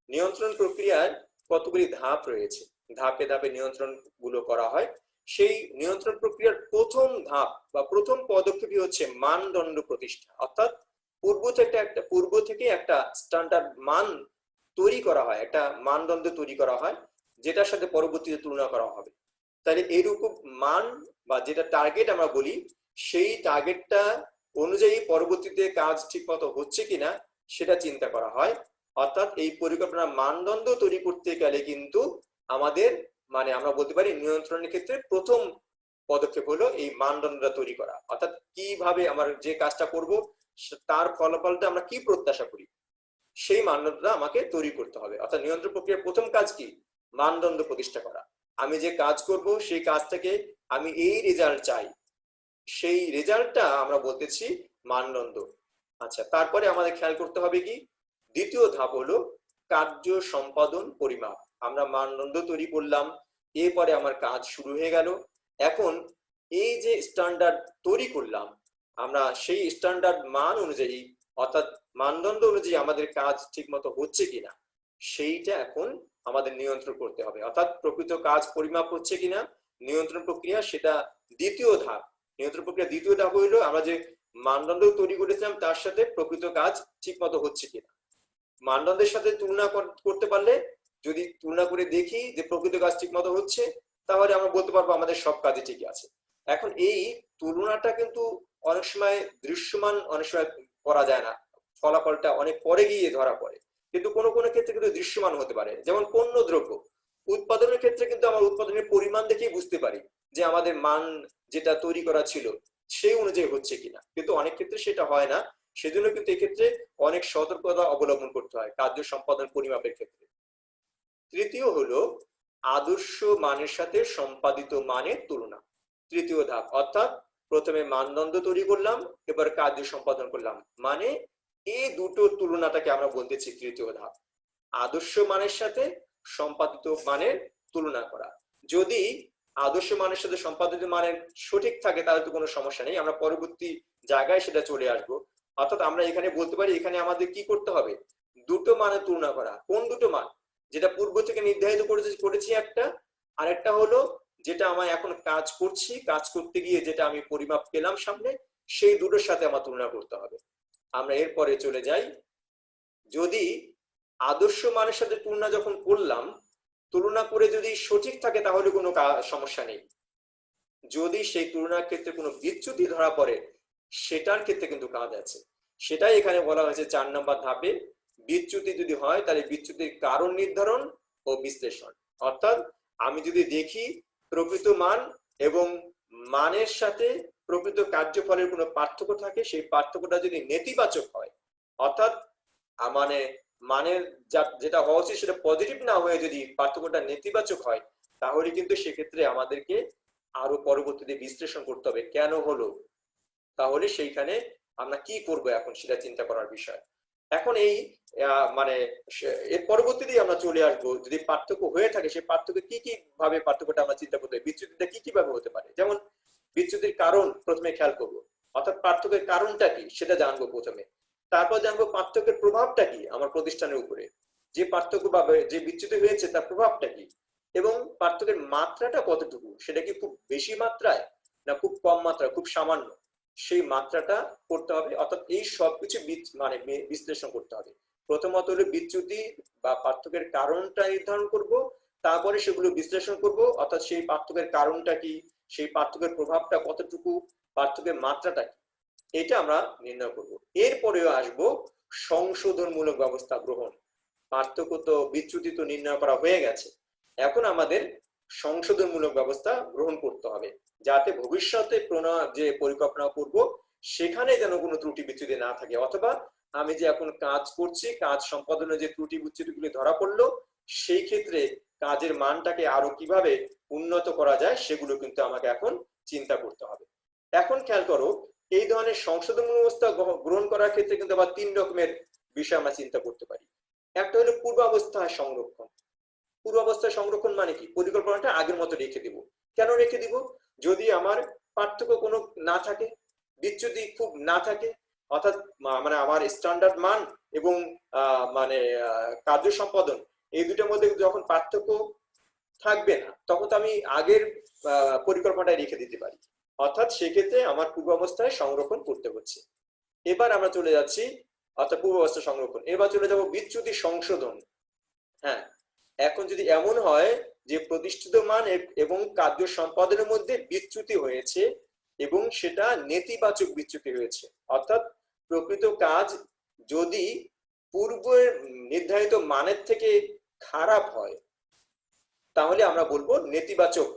নিয়ন্ত্রণ প্রক্রিয়ার কতগুলি ধাপ রয়েছে, ধাপে ধাপে নিয়ন্ত্রণ গুলো করা হয়। সেই নিয়ন্ত্রণ প্রক্রিয়ার প্রথম ধাপ বা প্রথম পদক্ষেপই হচ্ছে মানদণ্ড প্রতিষ্ঠা, অর্থাৎ পূর্ব থেকে একটা স্ট্যান্ডার্ড মান তৈরি করা হয়, একটা মানদণ্ড তৈরি করা হয় যেটার সাথে পরবর্তীতে তুলনা করা হবে। তাহলে এইরকম মান বা যেটা টার্গেট আমরা বলি, সেই টার্গেটটা অনুযায়ী পরবর্তীতে কাজ ঠিক মতো হচ্ছে কিনা সেটা চিন্তা করা হয়। অর্থাৎ এই পরিকল্পনা মানদণ্ড তৈরি করতে গেলে কিন্তু আমাদের আমরা বলতে পারি নিয়ন্ত্রণের ক্ষেত্রে প্রথম পদক্ষেপ হলো এই মানদণ্ডটা তৈরি করা। অর্থাৎ কিভাবে আমার যে কাজটা করব তার ফলাফলটা আমরা কি প্রত্যাশা করি সেই মানদণ্ডটা আমাকে তৈরি করতে হবে। অর্থাৎ নিয়ন্ত্রণ প্রক্রিয়ার প্রথম কাজ কি? মানদণ্ড প্রতিষ্ঠা করা। আমি যে কাজ করব সেই কাজ থেকে আমি এই রেজাল্ট চাই, সেই রেজাল্টটা আমরা বলতেছি মানদণ্ড। আচ্ছা, তারপরে আমাদের খেয়াল করতে হবে কি, দ্বিতীয় ধাপ হলো কার্য সম্পাদন পরিমাপ। আমরা মানদণ্ড তৈরি করলাম, এরপরে আমার কাজ শুরু হয়ে গেল। এখন এই যে স্ট্যান্ডার্ড তৈরি করলাম, আমরা সেই স্ট্যান্ডার্ড মান অনুযায়ী অর্থাৎ মানদণ্ড অনুযায়ী আমাদের কাজ ঠিকমতো হচ্ছে কিনা সেইটা এখন আমাদের নিয়ন্ত্রণ করতে হবে। অর্থাৎ প্রকৃত কাজ পরিমাপ হচ্ছে কিনা নিয়ন্ত্রণ প্রক্রিয়া, সেটা দ্বিতীয় ধাপ। নিয়ন্ত্রণ প্রক্রিয়া দ্বিতীয় ধাপ হইলো আমরা যে মানদণ্ড তৈরি করেছিলাম তার সাথে প্রকৃত কাজ ঠিক মতো হচ্ছে কিনা। মানদণ্ডের সাথে তুলনা করতে পারলে, যদি তুলনা করে দেখি যে প্রকৃত কাজ ঠিক মতো হচ্ছে, তাহলে আমরা বলতে পারবো আমাদের সব কাজই ঠিক আছে। এখন এই তুলনাটা কিন্তু অনেক সময় দৃশ্যমান, অনেক সময় করা যায় না, ফলাফলটা অনেক পরে গিয়ে ধরা পড়ে। কিন্তু কোনো কোনো ক্ষেত্রে কিন্তু দৃশ্যমান হতে পারে। যেমন পণ্য দ্রব্য উৎপাদনের ক্ষেত্রে কিন্তু আমরা উৎপাদনের পরিমাণ দেখেই বুঝতে পারি যে আমাদের মান যেটা তৈরি করা ছিল সেই অনুযায়ী হচ্ছে কিনা, কিন্তু অনেক ক্ষেত্রে সেটা হয় না। সেজন্য কিন্তু এক্ষেত্রে অনেক সতর্কতা অবলম্বন করতে হয় কার্য সম্পাদন পরিমাপের ক্ষেত্রে। তৃতীয় হলো আদর্শ মানের সাথে সম্পাদিত মানের তুলনা। তৃতীয় ধাপ, অর্থাৎ প্রথমে মানদণ্ড তৈরি করলাম, এবার কার্য সম্পাদন করলাম, মানে এই দুটো তুলনাটাকে আমরা বলতেছি তৃতীয় ধাপ। আদর্শ মানের সাথে সম্পাদিত মানের তুলনা করা। যদি আদর্শ মানের সাথে সম্পাদিত মানের সঠিক থাকে তাহলে তো কোনো সমস্যা নেই, আমরা পরবর্তী জায়গায় সেটা চলে আসবো। অর্থাৎ আমরা এখানে বলতে পারি এখানে আমাদের কি করতে হবে, দুটো মানের তুলনা করা। কোন দুটো মান? যেটা পূর্ব থেকে নির্ধারিত করেছি একটা, আরেকটা হলো যেটা আমার এখন কাজ করছি, কাজ করতে গিয়ে যেটা আমি পরিমাপ পেলাম সামনে, সেই দুটোর সাথে আমার তুলনা করতে হবে। আমরা এরপরে চলে যাই, যদি আদর্শ মানের সাথে তুলনা যখন করলাম, তুলনা করে যদি সঠিক থাকে তাহলে কোনো সমস্যা নেই। যদি সেই তুলনার ক্ষেত্রে কোনো বিচ্যুতি ধরা পড়ে সেটার ক্ষেত্রে কিন্তু কাজ আছে। সেটাই এখানে বলা হয়েছে 4 নম্বর ধাপে, বিচ্যুতি যদি হয় তাহলে বিচ্যুতির কারণ নির্ধারণ ও বিশ্লেষণ। অর্থাৎ আমি যদি দেখি প্রকৃত মান এবং মানের সাথে প্রকৃত কার্যফলের কোনো পার্থক্য থাকে, সেই পার্থক্যটা যদি নেতিবাচক হয়, অর্থাৎ মানের যেটা হওয়া উচিত সেটা পজিটিভ না হয়ে যদি পার্থক্যটা নেতিবাচক হয়, তাহলে কিন্তু সেক্ষেত্রে আমাদেরকে আরো পরবর্তীতে বিশ্লেষণ করতে হবে কেন হলো, তাহলে সেইখানে আমরা কি করব এখন সেটা চিন্তা করার বিষয়। এখন এই এর পরবর্তীতে আমরা চলে আসবো, যদি পার্থক্য হয়ে থাকে সেই পার্থক্য কি কি ভাবে পার্থক্যটা আমরা চিন্তা করতে হবে, বিচ্যুতিটা কি কি ভাবে হতে পারে। যেমন বিচ্যুতির কারণ প্রথমে খেয়াল করব, অর্থাৎ পার্থক্যের কারণটা কি সেটা জানবো প্রথমে, তারপর জানবো পার্থক্যের প্রভাবটা কি আমার প্রতিষ্ঠানের উপরে, যে পার্থক্য বা যে বিচ্যুতি হয়েছে তার প্রভাবটা কি, এবং পার্থক্যের মাত্রাটা কতটুকু, সেটা কি খুব বেশি মাত্রায় না খুব কম মাত্রায়, খুব সামান্য, সেই মাত্রাটা করতে হবে। অর্থাৎ এই সবকিছু বিশ্লেষণ করতে হবে। প্রথমত হলো বিচ্যুতি বা পার্থক্যের কারণটা নির্ধারণ করব, তারপরে সেগুলো বিশ্লেষণ করব, অর্থাৎ সেই পার্থক্যের কারণটা কি, সেই পার্থক্যের প্রভাবটা কতটুকু, পার্থক্যের মাত্রাটা কি, এটা আমরা নির্ণয় করব। এরপরেও আসবো সংশোধনমূলক ব্যবস্থা গ্রহণ। পার্থক্য তো বিচ্যুতি তো নির্ণয় করা হয়ে গেছে, এখন আমাদের সংশোধনমূলক ব্যবস্থা গ্রহণ করতে হবে, যাতে ভবিষ্যতে যে পরিকল্পনা করব সেখানে যেন কোনো ত্রুটি বিচ্যুতি না থাকে, অথবা আমি যে এখন কাজ করছি কাজ সম্পাদনে যে ত্রুটি বিচ্যুতিগুলি ধরা পড়লো সেই ক্ষেত্রে কাজের মানটাকে আরো কিভাবে উন্নত করা যায় সেগুলো কিন্তু আমাকে এখন চিন্তা করতে হবে। এখন খেয়াল করো, এই ধরনের সংশোধন ব্যবস্থা গ্রহণ করার ক্ষেত্রে কিন্তু আবার 3 রকমের বিষয় আমরা চিন্তা করতে পারি। একটা হলো পূর্বাবস্থায় সংরক্ষণ। পূর্বাবস্থায় সংরক্ষণ মানে কি? পরিকল্পনাটা আগের মতো রেখে দিব। কেন রেখে দিব? যদি আমার পার্থক্য কোনো না থাকে, বিচ্যুতি খুব না থাকে, অর্থাৎ মানে আমার স্ট্যান্ডার্ড মান এবং মানে কার্য সম্পাদন এই দুটোর মধ্যে যখন পার্থক্য থাকবে না, তখন তো আমি আগের পরিকল্পনাটা রেখে দিতে পারি, অর্থাৎ সেক্ষেত্রে আমার পূর্বাবস্থায় সংরক্ষণ করতে হচ্ছে। এবার আমরা চলে যাচ্ছি, অর্থাৎ পূর্বাবস্থা সংরক্ষণ। এবার চলে যাব বিচ্যুতি সংশোধন। হ্যাঁ, এখন যদি এমন হয় যে প্রতিষ্ঠিত মান এবং কার্য সম্পাদনের মধ্যে বিচ্যুতি হয়েছে এবং সেটা নেতিবাচক বিচ্যুতি হয়েছে, অর্থাৎ প্রকৃত কাজ যদি পূর্বের নির্ধারিত মানের থেকে খারাপ হয় তাহলে আমরা বলবো নেতিবাচক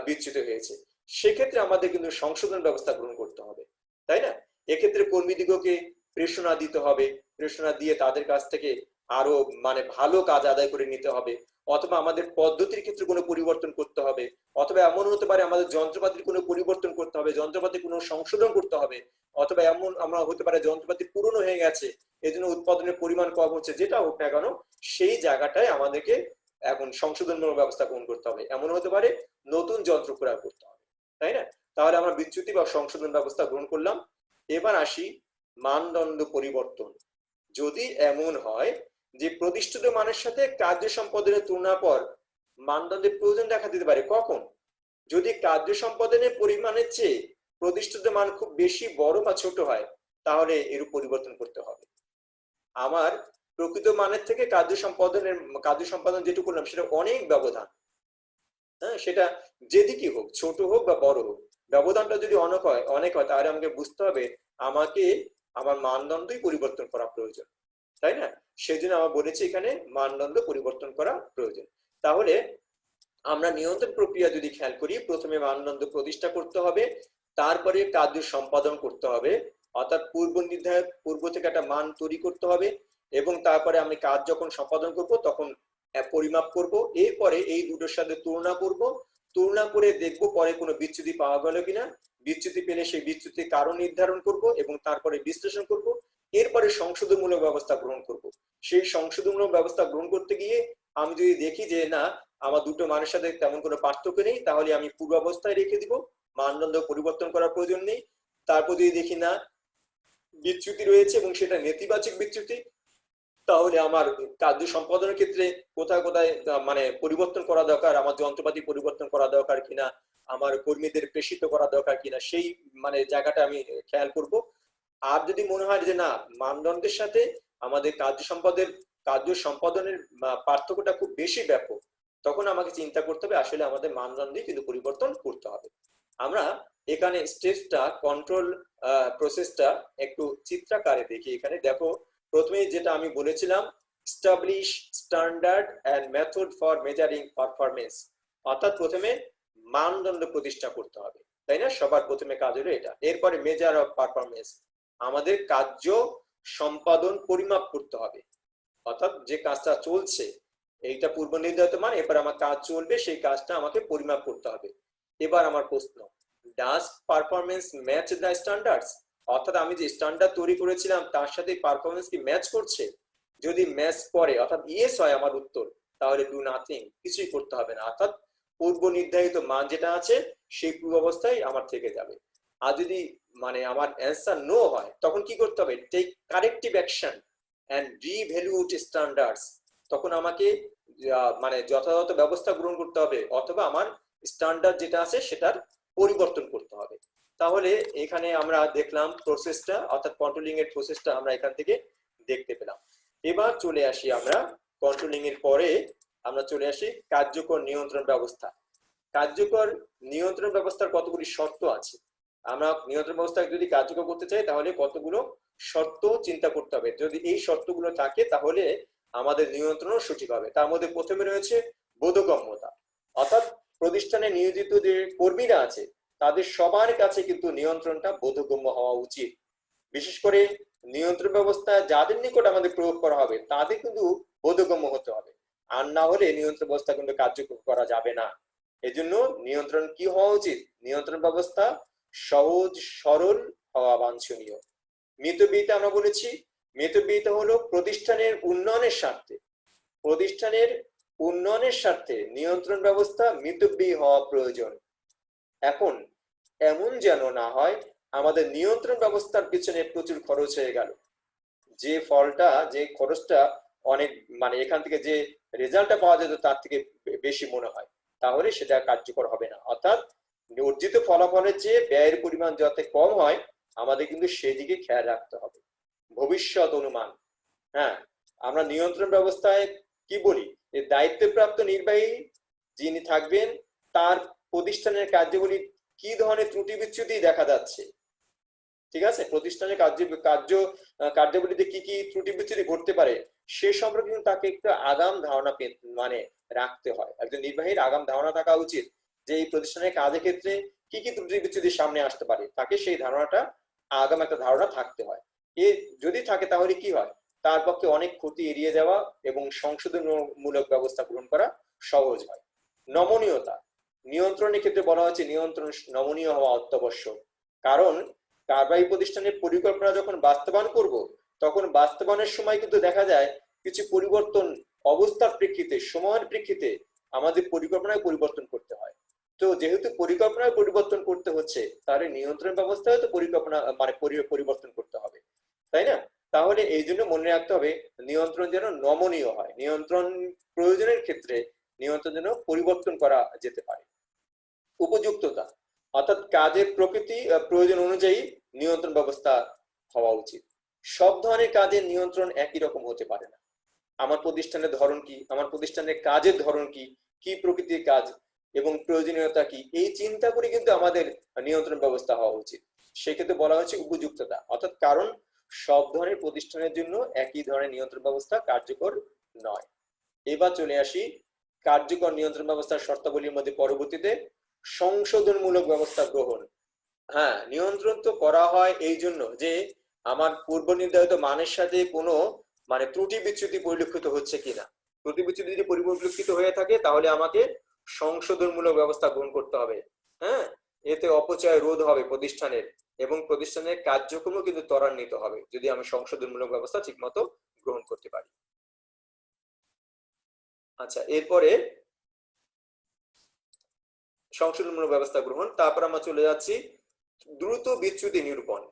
বিচ্যুতি হয়েছে। সেক্ষেত্রে আমাদের কিন্তু সংশোধন ব্যবস্থা গ্রহণ করতে হবে, তাই না? এক্ষেত্রে কর্মীদিগকে প্রেরণা দিতে হবে, প্রেরণা দিয়ে তাদের কাছ থেকে আরো মানে ভালো কাজ আদায় করে নিতে হবে, অথবা আমাদের পদ্ধতির ক্ষেত্রে কোনো পরিবর্তন করতে হবে, অথবা এমন হতে পারে আমাদের যন্ত্রপাতির কোনো পরিবর্তন করতে হবে, যন্ত্রপাতি কোনো সংশোধন করতে হবে, অথবা এমন আমরা হতে পারে যন্ত্রপাতি পুরনো হয়ে গেছে এজন্য উৎপাদনের পরিমাণ কম হচ্ছে, যেটা হোক না কেন সেই জায়গাটায় আমাদেরকে এখন সংশোধনমূলক ব্যবস্থা গ্রহণ করতে হবে। এমন হতে পারে নতুন যন্ত্র ক্রয় করতে হবে, তাই না? তাহলে আমরা বিচ্যুতি বা সংশোধন ব্যবস্থা গ্রহণ করলাম। এবার আসি মানদণ্ড পরিবর্তন। যদি এমন হয় যে প্রতিষ্ঠিত মানের সাথে কার্য সম্পাদনের তুলনার পর মানদণ্ডের প্রয়োজন দেখা দিতে পারে, কখন? যদি কার্য সম্পাদনের পরিমাণের চেয়ে প্রতিষ্ঠিত মান খুব বেশি বড় বা ছোট হয় তাহলে এর পরিবর্তন করতে হবে। আমার প্রকৃত মানের থেকে কার্য সম্পাদন যেটুকু করলাম সেটা অনেক ব্যবধান, হ্যাঁ, সেটা যেদিকে হোক, ছোট হোক বা বড় হোক, ব্যবধানটা যদি অনেক হয় তাহলে আমাকে বুঝতে হবে আমাকে আমার মানদণ্ডই পরিবর্তন করা প্রয়োজন, তাই না? সেজন্য আমরা বলেছি এখানে মানদণ্ড পরিবর্তন করা প্রয়োজন। তাহলে আমরা নিয়ন্ত্রণ প্রক্রিয়া যদি খেয়াল করি, প্রথমে মানদণ্ড প্রতিষ্ঠা করতে হবে, তারপরে কার্য সম্পাদন করতে হবে, অর্থাৎ পূর্ব থেকে একটা মান তৈরি করতে হবে, এবং তারপরে আমি কাজ যখন সম্পাদন করব তখন পরিমাপ করব, এরপরে এই দুটোর সাথে তুলনা করে দেখব পরে কোনো বিচ্যুতি পাওয়া গেল কিনা, বিচ্যুতি পেলে সেই বিচ্যুতির কারণ নির্ধারণ করব এবং তারপরে বিশ্লেষণ করব, এরপরে সংশোধনমূলক ব্যবস্থা গ্রহণ করব। সেই সংশোধনমূলক ব্যবস্থা গ্রহণ করতে গিয়ে আমি যদি দেখি যে না আমার দুটো মানের সাথে তেমন কোনো পার্থক্য নেই, তাহলে আমি পূর্বাবস্থায় রেখে দিব, মানদণ্ড পরিবর্তন করার প্রয়োজন নেই। তারপর যদি দেখি না বিচ্যুতি রয়েছে এবং সেটা নেতিবাচক বিচ্যুতি, তাহলে আমার কার্য সম্পাদনের ক্ষেত্রে কোথায় কোথায় মানে পরিবর্তন করা দরকার, আমার যন্ত্রপাতি পরিবর্তন করা দরকার কিনা, আমার কর্মীদের প্রেষিত করা দরকার কিনা, সেই মানে জায়গাটা আমি খেয়াল করব। আর যদি মনে হয় যে না মানদণ্ডের সাথে আমাদের কার্য সম্পাদনের পার্থক্যটা খুব বেশি ব্যাপক, তখন আমাকে চিন্তা করতে হবে আসলে আমাদের মানদণ্ডে কিন্তু পরিবর্তন করতে হবে। আমরা এখানে স্টেপসটা কন্ট্রোল প্রসেসটা একটু চিত্রাকারে দেখি। এখানে দেখো, প্রথমে যেটা আমি বলেছিলাম establish standard and method for measuring performance, অর্থাৎ প্রথমে মানদণ্ড প্রতিষ্ঠা করতে হবে, তাই না? সবার প্রথমে কাজ হলো এটা। এরপরে মেজার অফ পারফরমেন্স, আমাদের কার্য সম্পাদন পরিমাপ করতে হবে, অর্থাৎ যে কাজটা চলছে এইটা পূর্ব নির্ধারিত মান, এবার আমার কাজ চলবে সেই কাজটা আমাকে পরিমাপ করতে হবে। এবার আমার প্রশ্ন, does performance match the standards, অর্থাৎ আমি যে স্ট্যান্ডার্ড তৈরি করেছিলাম তার সাথে পারফরমেন্স কি ম্যাচ করছে? যদি ম্যাচ করে অর্থাৎ ইয়েস হয় আমার উত্তর, তাহলে ডু নাথিং, কিছুই করতে হবে না, অর্থাৎ পূর্ব নির্ধারিত মান যেটা আছে সেই পূর্বাবস্থায় আমার থেকে যাবে। আর যদি মানে আমার অ্যান্সার নো হয় তখন কি করতে হবে? Take corrective action and revaluate standards, তখন আমাকে মানে যথাযথ ব্যবস্থা গ্রহণ করতে হবে, অথবা আমার স্ট্যান্ডার্ড যেটা আছে সেটার পরিবর্তন করতে হবে। তাহলে এখানে আমরা দেখলাম প্রসেসটা, অর্থাৎ কন্ট্রোলিং এর প্রসেসটা আমরা এখান থেকে দেখতে পেলাম। এবার চলে আসি আমরা কন্ট্রোলিং এর পরে আমরা চলে আসি কার্যকর নিয়ন্ত্রণ ব্যবস্থা। কার্যকর নিয়ন্ত্রণ ব্যবস্থার কতগুলি শর্ত আছে। আমরা নিয়ন্ত্রণ ব্যবস্থা যদি কার্যকর করতে চাই তাহলে কতগুলো শর্ত চিন্তা করতে হবে। যদি এই শর্তগুলো থাকে তাহলে আমাদের নিয়ন্ত্রণও সঠিক হবে। তার মধ্যে প্রথমে রয়েছে বোধগম্যতা, অর্থাৎ প্রতিষ্ঠানে নিয়োজিত যে কর্মীরা আছে তাদের সবার কাছে কিন্তু নিয়ন্ত্রণটা বোধগম্য হওয়া উচিত। বিশেষ করে নিয়ন্ত্রণ ব্যবস্থা যাদের নিকট আমাদের প্রয়োগ করা হবে তাদের কিন্তু বোধগম্য হতে হবে, আর না হলে নিয়ন্ত্রণ ব্যবস্থা কিন্তু কার্যকর করা যাবে না। এজন্য নিয়ন্ত্রণ কি হওয়া উচিত? নিয়ন্ত্রণ ব্যবস্থা সহজ সরল হওয়া বাঞ্ছনীয়। মিতব্যয়িতা আমরা বলেছি, মিতব্যয়িতা হলো প্রতিষ্ঠানের উন্নয়নের স্বার্থে, প্রতিষ্ঠানের উন্নয়নের স্বার্থে নিয়ন্ত্রণ ব্যবস্থা মিতব্যয়ী হওয়া প্রয়োজন। এখন এমন যেন না হয় আমাদের নিয়ন্ত্রণ ব্যবস্থার পিছনে প্রচুর খরচ হয়ে গেল, যে ফলটা যে খরচটা অনেক মানে এখান থেকে যে রেজাল্টটা পাওয়া যেত তার থেকে বেশি মনে হয়, তাহলে সেটা কার্যকর হবে না। অর্থাৎ অর্জিত ফলাফলের চেয়ে ব্যয়ের পরিমাণ যাতে কম হয় আমাদের কিন্তু সেদিকে খেয়াল রাখতে হবে। ভবিষ্যৎ অনুমান, হ্যাঁ, আমরা নিয়ন্ত্রণ ব্যবস্থায় কি বলি, যে দায়িত্বপ্রাপ্ত নির্বাহী যিনি থাকবেন তার প্রতিষ্ঠানের কার্যাবলী কি ধরনের ত্রুটি বিচ্যুতি দেখা যাচ্ছে, ঠিক আছে, প্রতিষ্ঠানের কার্যাবলীতে কি কি ত্রুটি বিচ্যুতি ঘটতে পারে সে সম্পর্কে কিন্তু তাকে একটু আগাম ধারণা মানে রাখতে হয়। একজন নির্বাহীর আগাম ধারণা থাকা উচিত যে এই প্রতিষ্ঠানের কাজের ক্ষেত্রে কি কি ত্রুটি বিচ্যুতি সামনে আসতে পারে, তাকে সেই ধারণাটা আগাম একটা ধারণা থাকতে হয়। এ যদি থাকে তাহলে কি হয়, তার পক্ষে অনেক ক্ষতি এড়িয়ে যাওয়া এবং সংশোধনমূলক ব্যবস্থা গ্রহণ করা সহজ হয়। নমনীয়তা, নিয়ন্ত্রণের ক্ষেত্রে বলা হচ্ছে নিয়ন্ত্রণ নমনীয় হওয়া অত্যাবশ্যক। কারণ কারবারি প্রতিষ্ঠানের পরিকল্পনা যখন বাস্তবায়ন করব তখন বাস্তবায়নের সময় কিন্তু দেখা যায় কিছু পরিবর্তন অবস্থার প্রেক্ষিতে সময়ের প্রেক্ষিতে আমাদের পরিকল্পনায় পরিবর্তন করতে হয়। তো যেহেতু পরিকল্পনায় পরিবর্তন করতে হচ্ছে তাহলে নিয়ন্ত্রণ ব্যবস্থায় তো পরিকল্পনা মানে পরিবর্তন করতে হবে, তাই না? তাহলে এই জন্য মনে রাখতে হবে নিয়ন্ত্রণ যেন নমনীয় হয়, নিয়ন্ত্রণ প্রয়োজনের ক্ষেত্রে নিয়ন্ত্রণ যেন পরিবর্তন করা যেতে পারে। উপযুক্ততা, অর্থাৎ কাজের প্রকৃতি প্রয়োজন অনুযায়ী নিয়ন্ত্রণ ব্যবস্থা হওয়া উচিত। সব ধরনের কাজের নিয়ন্ত্রণ একই রকম হতে পারে না। আমার প্রতিষ্ঠানের ধরন কি, আমার প্রতিষ্ঠানের কাজের ধরন কি, কি প্রকৃতির কাজ এবং প্রয়োজনীয়তা কি, এই চিন্তা করে কিন্তু আমাদের নিয়ন্ত্রণ ব্যবস্থা হওয়া উচিত। সেক্ষেত্রে বলা হচ্ছে উপযুক্ততা, অর্থাৎ কারণ সব ধরনের প্রতিষ্ঠানের জন্য একই ধরনের নিয়ন্ত্রণ ব্যবস্থা কার্যকর নয়। এবার চলে আসি কার্যকর নিয়ন্ত্রণ ব্যবস্থার শর্তাবলীর মধ্যে পরবর্তীতে সংশোধনমূলক ব্যবস্থা গ্রহণ। হ্যাঁ, নিয়ন্ত্রণ তো করা হয় এই জন্য যে আমার পূর্ব নির্ধারিত মানের সাথে কোনো মানে ত্রুটি বিচ্যুতি পরিলক্ষিত হচ্ছে কিনা। ত্রুটি বিচ্যুতি যদি পরিলক্ষিত হয়ে থাকে তাহলে আমাকে সংশোধনমূলক ব্যবস্থা গ্রহণ করতে হবে। হ্যাঁ, এতে অপচয় রোধ হবে প্রতিষ্ঠানের এবং প্রতিষ্ঠানের কার্যক্রমও কিন্তু ত্বরান্বিত হবে যদি আমি সংশোধনমূলক ব্যবস্থা ঠিকমতো গ্রহণ করতে পারি। আচ্ছা, এরপরে সংশোধনমূলক ব্যবস্থা গ্রহণ, তারপর আমরা চলে যাচ্ছি দ্রুত বিচ্যুতি নিরূপণ।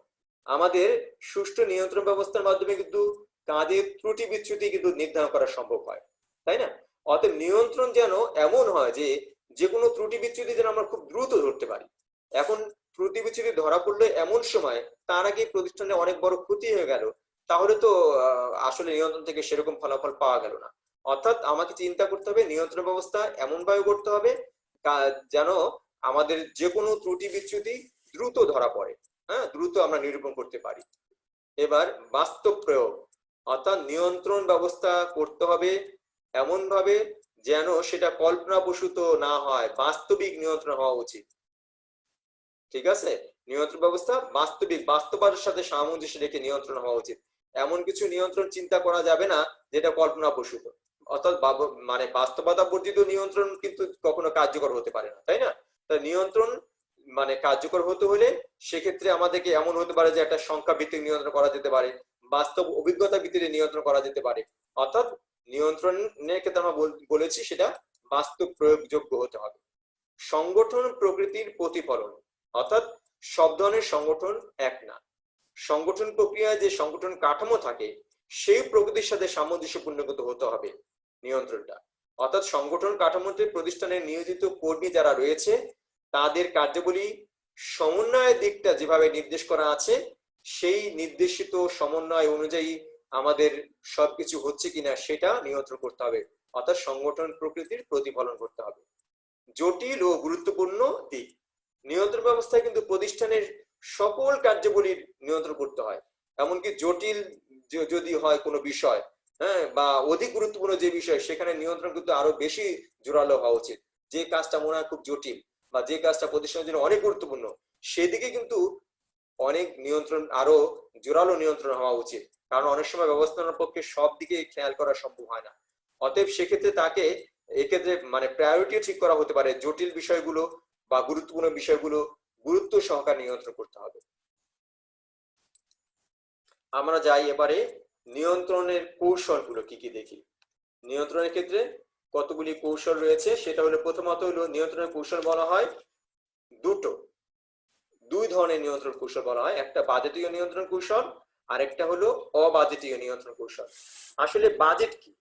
আমাদের সুষ্ঠু নিয়ন্ত্রণ ব্যবস্থার মাধ্যমে কিন্তু কাজের ত্রুটি বিচ্যুতি কিন্তু নির্ধারণ করা সম্ভব হয়, তাই না? অতএব নিয়ন্ত্রণ যেন এমন হয় যে যে কোনো ত্রুটি বিচ্যুতি যেন আমরা খুব দ্রুত ধরতে পারি। এখন ত্রুটি বিচ্যুতি ধরা পড়লে এমন সময় তার আগে প্রতিষ্ঠানে অনেক বড় ক্ষতি হয়ে গেল, তাহলে তো আসলে নিয়ন্ত্রণ থেকে সেরকম ফলাফল পাওয়া গেল না। অর্থাৎ আমাকে চিন্তা করতে হবে নিয়ন্ত্রণ ব্যবস্থা এমন ভাবে করতে হবে যেন আমাদের যে কোনো ত্রুটি বিচ্যুতি দ্রুত ধরা পড়ে, হ্যাঁ, দ্রুত আমরা নিরূপণ করতে পারি। এবার বাস্তব প্রয়োগ, অর্থাৎ নিয়ন্ত্রণ ব্যবস্থা করতে হবে এমন ভাবে যেন সেটা কল্পনাপ্রসূত না হয়, বাস্তবিক নিয়ন্ত্রণ হওয়া উচিত। ঠিক আছে, নিয়ন্ত্রণ ব্যবস্থা বাস্তবিক বাস্তবতার সাথে সামঞ্জস্য রেখে নিয়ন্ত্রণ হওয়া উচিত। এমন কিছু নিয়ন্ত্রণ চিন্তা করা যাবে না যেটা কল্পনাপ্রসূত, অর্থাৎ মানে বাস্তবতা বর্জিত নিয়ন্ত্রণ কিন্তু কখনো কার্যকর হতে পারে না, তাই না? তাই নিয়ন্ত্রণ মানে কার্যকর হতে হলে সেক্ষেত্রে আমাদেরকে এমন হতে পারে যে একটা সংখ্যা ভিত্তিক নিয়ন্ত্রণ করা যেতে পারে, বাস্তব অভিজ্ঞতা ভিত্তিতে নিয়ন্ত্রণ করা যেতে পারে। অর্থাৎ নিয়ন্ত্রণের ক্ষেত্রে আমরা বলেছি সেটা বাস্তব প্রয়োগযোগ্য হতে হবে। সংগঠন প্রকৃতির প্রতিফলন, অর্থাৎ সব ধরনের সংগঠন এক না। সংগঠন প্রক্রিয়ায় যে সংগঠন কাঠামো থাকে সেই প্রকৃতির সাথে সামঞ্জস্যপূর্ণ হতে হবে নিয়ন্ত্রণটা। অর্থাৎ সংগঠন কাঠামোতে প্রতিষ্ঠানের নিয়োজিত কর্মী যারা রয়েছে তাদের কার্যাবলী সমন্বয়ের দিকটা যেভাবে নির্দেশ করা আছে সেই নির্দেশিত সমন্বয় অনুযায়ী আমাদের সবকিছু হচ্ছে কিনা সেটা নিয়ন্ত্রণ করতে হবে, অর্থাৎ সংগঠন প্রকৃতির প্রতিফলন করতে হবে। জটিল ও গুরুত্বপূর্ণ দিক, নিয়ন্ত্রণ ব্যবস্থায় কিন্তু প্রতিষ্ঠানের সকল কার্যাবলীর নিয়ন্ত্রণ করতে হয় এমনকি জটিল যদি হয় কোনো বিষয়, হ্যাঁ, বা অধিক গুরুত্বপূর্ণ যে বিষয়, সেখানে নিয়ন্ত্রণ কিন্তু আরো বেশি জোরালো হওয়া উচিত। যে কাজটা মনে হয় খুব জটিল বা যে কাজটা প্রতিষ্ঠানের জন্য অনেক গুরুত্বপূর্ণ, সেদিকে কিন্তু অনেক নিয়ন্ত্রণ, আরো জোরালো নিয়ন্ত্রণ হওয়া উচিত। কারণ অনেক সময় ব্যবস্থাপনার পক্ষে সব দিকে খেয়াল করা সম্ভব হয় না। অতএব সেক্ষেত্রে তাকে এক্ষেত্রে মানে প্রায়োরিটি ঠিক করা হতে পারে, জটিল বিষয়গুলো বা গুরুত্বপূর্ণ বিষয়গুলো গুরুত্ব সহকারে নিয়ন্ত্রণ করতে হবে। আমরা যাই এবারে নিয়ন্ত্রণের কৌশলগুলো কি কি দেখি। নিয়ন্ত্রণের ক্ষেত্রে কতগুলি কৌশল রয়েছে, সেটা হলো প্রথমত হলো নিয়ন্ত্রণের কৌশল বলা হয় দুই ধরনের নিয়ন্ত্রণ কৌশল বলা হয়, একটা বাজেটীয় নিয়ন্ত্রণ কৌশল আর একটা হলো অবাজেটীয় নিয়ন্ত্রণ কৌশল। আসলে বাজেট কি?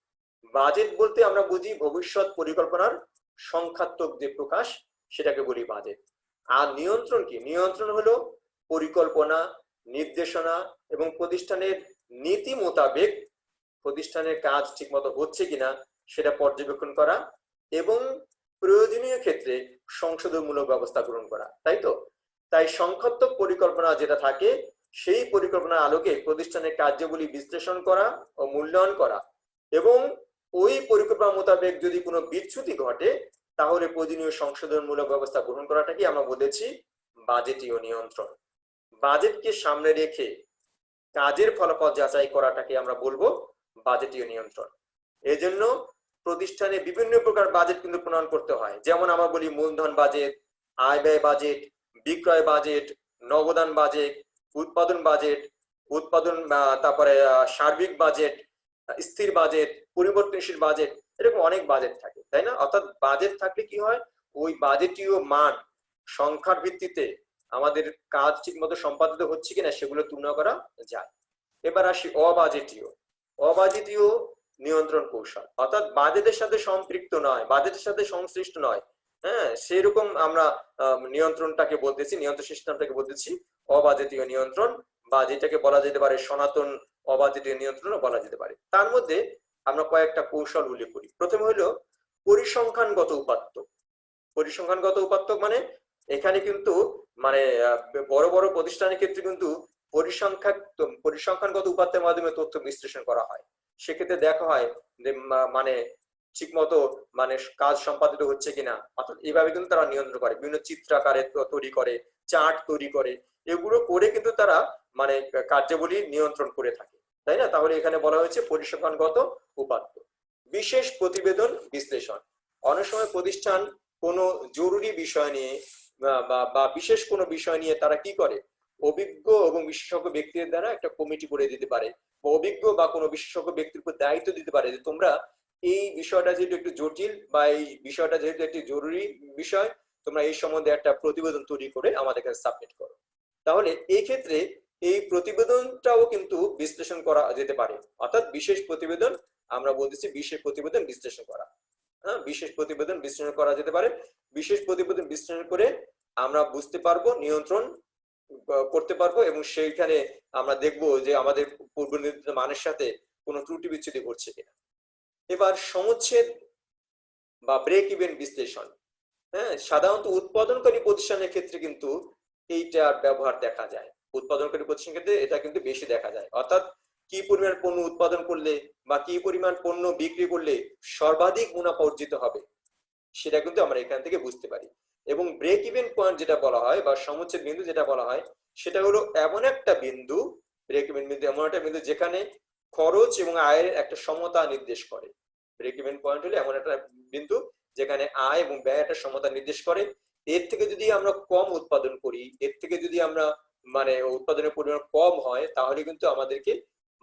বাজেট বলতে আমরা বুঝি ভবিষ্যৎ পরিকল্পনার সংখ্যাত্মক যে প্রকাশ, সেটাকে বলি বাজেট। আর নিয়ন্ত্রণ কি? নিয়ন্ত্রণ হলো পরিকল্পনা, নির্দেশনা এবং প্রতিষ্ঠানের নীতি মোতাবেক প্রতিষ্ঠানের কাজ ঠিকমতো হচ্ছে কিনা সেটা পর্যবেক্ষণ করা এবং প্রয়োজনীয় ক্ষেত্রে সংশোধনমূলক ব্যবস্থা গ্রহণ করা, তাই তো? তাই সংখ্যাত্মক পরিকল্পনা যেটা থাকে, সেই পরিকল্পনার আলোকে প্রতিষ্ঠানের কার্যাবলী বিশ্লেষণ করা ও মূল্যায়ন করা এবং ওই পরিকল্পনা মোতাবেক যদি কোনো বিচ্যুতি ঘটে, তাহলে প্রয়োজনীয় সংশোধনমূলক ব্যবস্থা গ্রহণ করাটাকে আমরা বলেছি বাজেটীয় নিয়ন্ত্রণ। বাজেটকে সামনে রেখে কাজের ফলাফল যাচাই করাটাকে আমরা বলবো বাজেটীয় নিয়ন্ত্রণ। এজন্য প্রতিষ্ঠানে বিভিন্ন প্রকার বাজেট কিন্তু প্রণয়ন করতে হয়। যেমন আমরা বলি মূলধন বাজেট, আয় ব্যয় বাজেট, বিক্রয় বাজেট, নগদান বাজেট, উৎপাদন বাজেট, উৎপাদন তারপরে সার্বিক বাজেট, স্থির বাজেট, পরিবর্তনশীল বাজেট, এরকম অনেক বাজেট থাকে, তাই না? অর্থাৎ বাজেট থাকলে কি হয়, ওই বাজেটীয় মান সংখ্যার ভিত্তিতে আমাদের কাজ ঠিক মতো সম্পাদিত হচ্ছে কিনা সেগুলো তুলনা করা যায়। এবার আসি অবাজেটীয়। অবাজেটীয় নিয়ন্ত্রণ কৌশল, অর্থাৎ বাজেটের সাথে সম্পৃক্ত নয়, বাজেটের সাথে সংশ্লিষ্ট নয়, হ্যাঁ, সেরকম আমরা নিয়ন্ত্রণটাকে বলতেছি, নিয়ন্ত্রণ সিস্টেমটাকে বলতেছি অবাজেটীয় নিয়ন্ত্রণ, বা যেটাকে বলা যেতে পারে সনাতন অবাজেটীয় নিয়ন্ত্রণও বলা যেতে পারে। তার মধ্যে আমরা কয়েকটা কৌশল উল্লেখ করি। প্রথমে হলো পরিসংখ্যানগত উপাত্ত। পরিসংখ্যানগত উপাত্ত মানে এখানে কিন্তু মানে বড় বড় প্রতিষ্ঠানের ক্ষেত্রে কিন্তু পরিসংখ্যানগত উপাত্তের মাধ্যমে তথ্য বিশ্লেষণ করা হয়। সেক্ষেত্রে দেখা হয় যে মানে ঠিক মতো মানে কাজ সম্পাদিত হচ্ছে কিনা, অর্থাৎ এইভাবে কিন্তু তারা নিয়ন্ত্রণ করে, বিভিন্ন চিত্রাকারে তৈরি করে, চার্ট তৈরি করে, এগুলো করে কিন্তু তারা মানে কার্যাবলী নিয়ন্ত্রণ করে থাকে, তাই না? তাহলে এখানে বলা হয়েছে পরিসংখ্যানগত উপাত্ত। বিশেষ প্রতিবেদন বিশ্লেষণ। অনেক সময় প্রতিষ্ঠান কোনো জরুরি বিষয় নিয়ে বা বিশেষ কোনো বিষয় নিয়ে তারা কি করে, অভিজ্ঞ এবং বিশেষজ্ঞ ব্যক্তিদের দ্বারা একটা কমিটি করে দিতে পারে, বা অভিজ্ঞ বা কোনো বিশেষজ্ঞ ব্যক্তির উপর দায়িত্ব দিতে পারে যে তোমরা এই বিষয়টা যেহেতু একটু জটিল বা এই বিষয়টা যেহেতু একটি জরুরি বিষয়, তোমরা এই সম্বন্ধে একটা প্রতিবেদন তৈরি করে আমাদের কাছে সাবমিট করো। তাহলে এই ক্ষেত্রে এই প্রতিবেদনটাও কিন্তু বিশ্লেষণ করা যেতে পারে, অর্থাৎ বিশেষ প্রতিবেদন, আমরা বলতেছি বিশেষ প্রতিবেদন বিশ্লেষণ করা। হ্যাঁ, বিশেষ প্রতিবেদন বিশ্লেষণ করা যেতে পারে। বিশেষ প্রতিবেদন বিশ্লেষণ করে আমরা বুঝতে পারবো, নিয়ন্ত্রণ করতে পারবো, এবং সেইখানে আমরা দেখবো যে আমাদের পূর্ব নির্ধারিত মানের সাথে কোনো ত্রুটি বিচ্ছুতি ঘটছে কিনা। এবার সমুচ্ছেদ বা ব্রেক ইভেন বিশ্লেষণ। হ্যাঁ, সাধারণত উৎপাদনকারী প্রতিষ্ঠানের ক্ষেত্রে কিন্তু এইটার ব্যবহার দেখা যায়। উৎপাদনকারী প্রতিষ্ঠানের ক্ষেত্রে এটা কিন্তু বেশি দেখা যায়, অর্থাৎ কি পরিমাণ পণ্য উৎপাদন করলে বা কি পরিমাণ পণ্য বিক্রি করলে সর্বাধিক মুনাফা অর্জিত হবে, সেটা কিন্তু আমরা এখান থেকে বুঝতে পারি। এবং ব্রেক ইভেন পয়েন্ট যেটা বলা হয় বা সমুচ্ছেদ বিন্দু যেটা বলা হয়, সেটা হলো এমন একটা বিন্দু, ব্রেক ইভেন বিন্দু এমন একটা বিন্দু যেখানে খরচ এবং আয়ের একটা সমতা নির্দেশ করে। ব্রেক ইভেন পয়েন্ট হলো এমন একটা বিন্দু যেখানে আয় এবং ব্যয় একটা সমতা নির্দেশ করে। এর থেকে যদি আমরা কম উৎপাদন করি, এর থেকে যদি আমরা মানে উৎপাদনের পরিমাণ কম হয়, তাহলে কিন্তু আমাদেরকে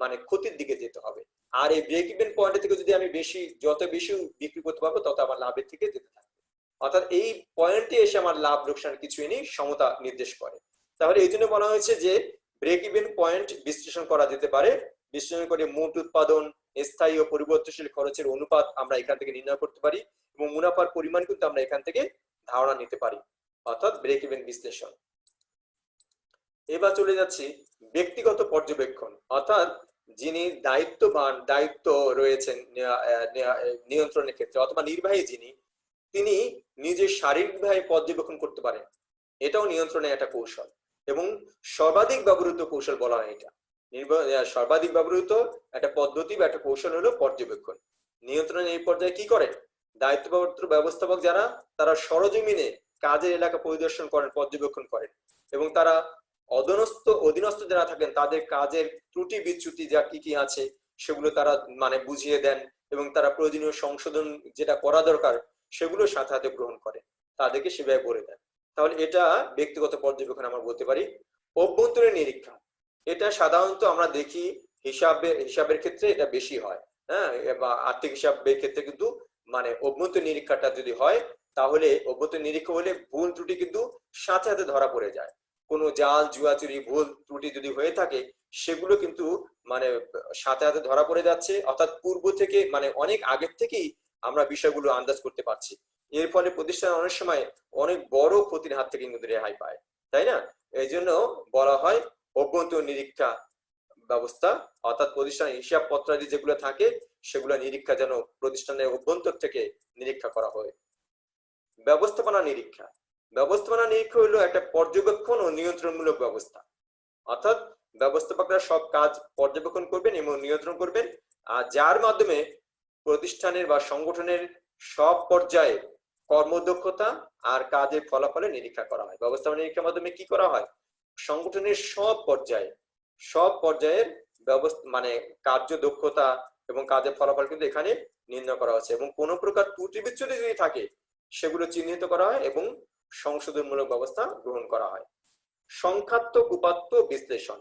মানে ক্ষতির দিকে যেতে হবে। আর এই ব্রেক ইভেন পয়েন্ট থেকে যদি আমি যত বেশি বিক্রি করতে পারবো, তত আমার লাভের থেকে যেতে থাকবে। অর্থাৎ এই পয়েন্টে এসে আমার লাভ লোকসান কিছুই নেই, সমতা নির্দেশ করে। তাহলে এই জন্য বলা হয়েছে যে ব্রেক ইভেন পয়েন্ট বিশ্লেষণ করা যেতে পারে। বিশ্লেষণ করে মোট উৎপাদন, স্থায়ী ও পরিবর্তনশীল খরচের অনুপাত আমরা এখান থেকে নির্ণয় করতে পারি, এবং মুনাফার পরিমাণ কিন্তু আমরা এখান থেকে ধারণা নিতে পারি, অর্থাৎ ব্রেক ইভেন বিশ্লেষণ। এবার চলে যাচ্ছি ব্যক্তিগত পর্যবেক্ষণ, অর্থাৎ যিনি দায়িত্ব রয়েছেন নিয়ন্ত্রণের ক্ষেত্রে, অথবা নির্বাহী যিনি, তিনি নিজে শারীরিকভাবে পর্যবেক্ষণ করতে পারেন। এটাও নিয়ন্ত্রণের একটা কৌশল এবং সর্বাধিক ব্যবহৃত কৌশল বলা হয় এটা। সর্বাধিক ব্যবহৃত একটা পদ্ধতি বা একটা কৌশল হলো পর্যবেক্ষণ। নিয়ন্ত্রণের এই পর্যায়ে কি করেন, দায়িত্বপ্রাপ্ত ব্যবস্থাপক যারা, তারা সরজমিনে কাজের এলাকা পরিদর্শন করেন, পর্যবেক্ষণ করেন, এবং তারা অধীনস্থ যারা থাকেন তাদের কাজের ত্রুটি বিচ্যুতি যা কি কি আছে সেগুলো তারা বুঝিয়ে দেন, এবং তারা প্রয়োজনীয় সংশোধন যেটা করা দরকার সেগুলো সাথে সাথে গ্রহণ করে, তাদেরকে সেভাবে করে দেন। তাহলে এটা ব্যক্তিগত পর্যবেক্ষণ আমরা বলতে পারি। অভ্যন্তরীণ নিরীক্ষা, এটা সাধারণত আমরা দেখি হিসাবের ক্ষেত্রে এটা বেশি হয়, হ্যাঁ, বা আর্থিক হিসাবের ক্ষেত্রে কিন্তু অভ্যন্তরীণ নিরীক্ষাটা যদি হয়, তাহলে অভ্যন্তরীণ নিরীক্ষা হলে ভুল ত্রুটি কিন্তু সাথে সাথে ধরা পড়ে যায়। কোনো জাল জুয়াচুরি ভুল ত্রুটি যদি হয়ে থাকে সেগুলো কিন্তু মানে সাথে সাথে ধরা পড়ে যাচ্ছে, অর্থাৎ পূর্ব থেকে অনেক আগের থেকেই আমরা বিষয়গুলো আন্দাজ করতে পারছি। এর ফলে প্রতিষ্ঠান অনেক সময় অনেক বড় ক্ষতির হাত থেকে কিন্তু রেহাই পায়, তাই না? এই জন্য বলা হয় অভ্যন্তরীণ নিরীক্ষা ব্যবস্থা, অর্থাৎ প্রতিষ্ঠানের হিসাব পত্রাদি যেগুলো থাকে সেগুলো নিরীক্ষা যেন প্রতিষ্ঠানের অভ্যন্তর থেকে নিরীক্ষা করা হয়। ব্যবস্থাপনা নিরীক্ষা, ব্যবস্থাপনা নিরীক্ষা হলো একটা পর্যবেক্ষণ ও নিয়ন্ত্রণমূলক ব্যবস্থা, অর্থাৎ ব্যবস্থাপকরা সব কাজ পর্যবেক্ষণ করবেন এবং নিয়ন্ত্রণ করবেন, আর যার মাধ্যমে প্রতিষ্ঠানের বা সংগঠনের সব পর্যায়ে কর্মদক্ষতা আর কাজের ফলাফলের নিরীক্ষা করা হয়। ব্যবস্থাপনা নিরীক্ষার মাধ্যমে কি করা হয়, সংগঠনের সব পর্যায়ের কার্য দক্ষতা এবং কাজের ফলাফল কিন্তু এখানে নির্ণয় করা হচ্ছে, এবং কোনো প্রকার ত্রুটি বিচ্যুতি যদি থাকে সেগুলো চিহ্নিত করা হয় এবং সংশোধনমূলক ব্যবস্থা গ্রহণ করা হয়। সংখ্যাত্মক উপাত্ত বিশ্লেষণ,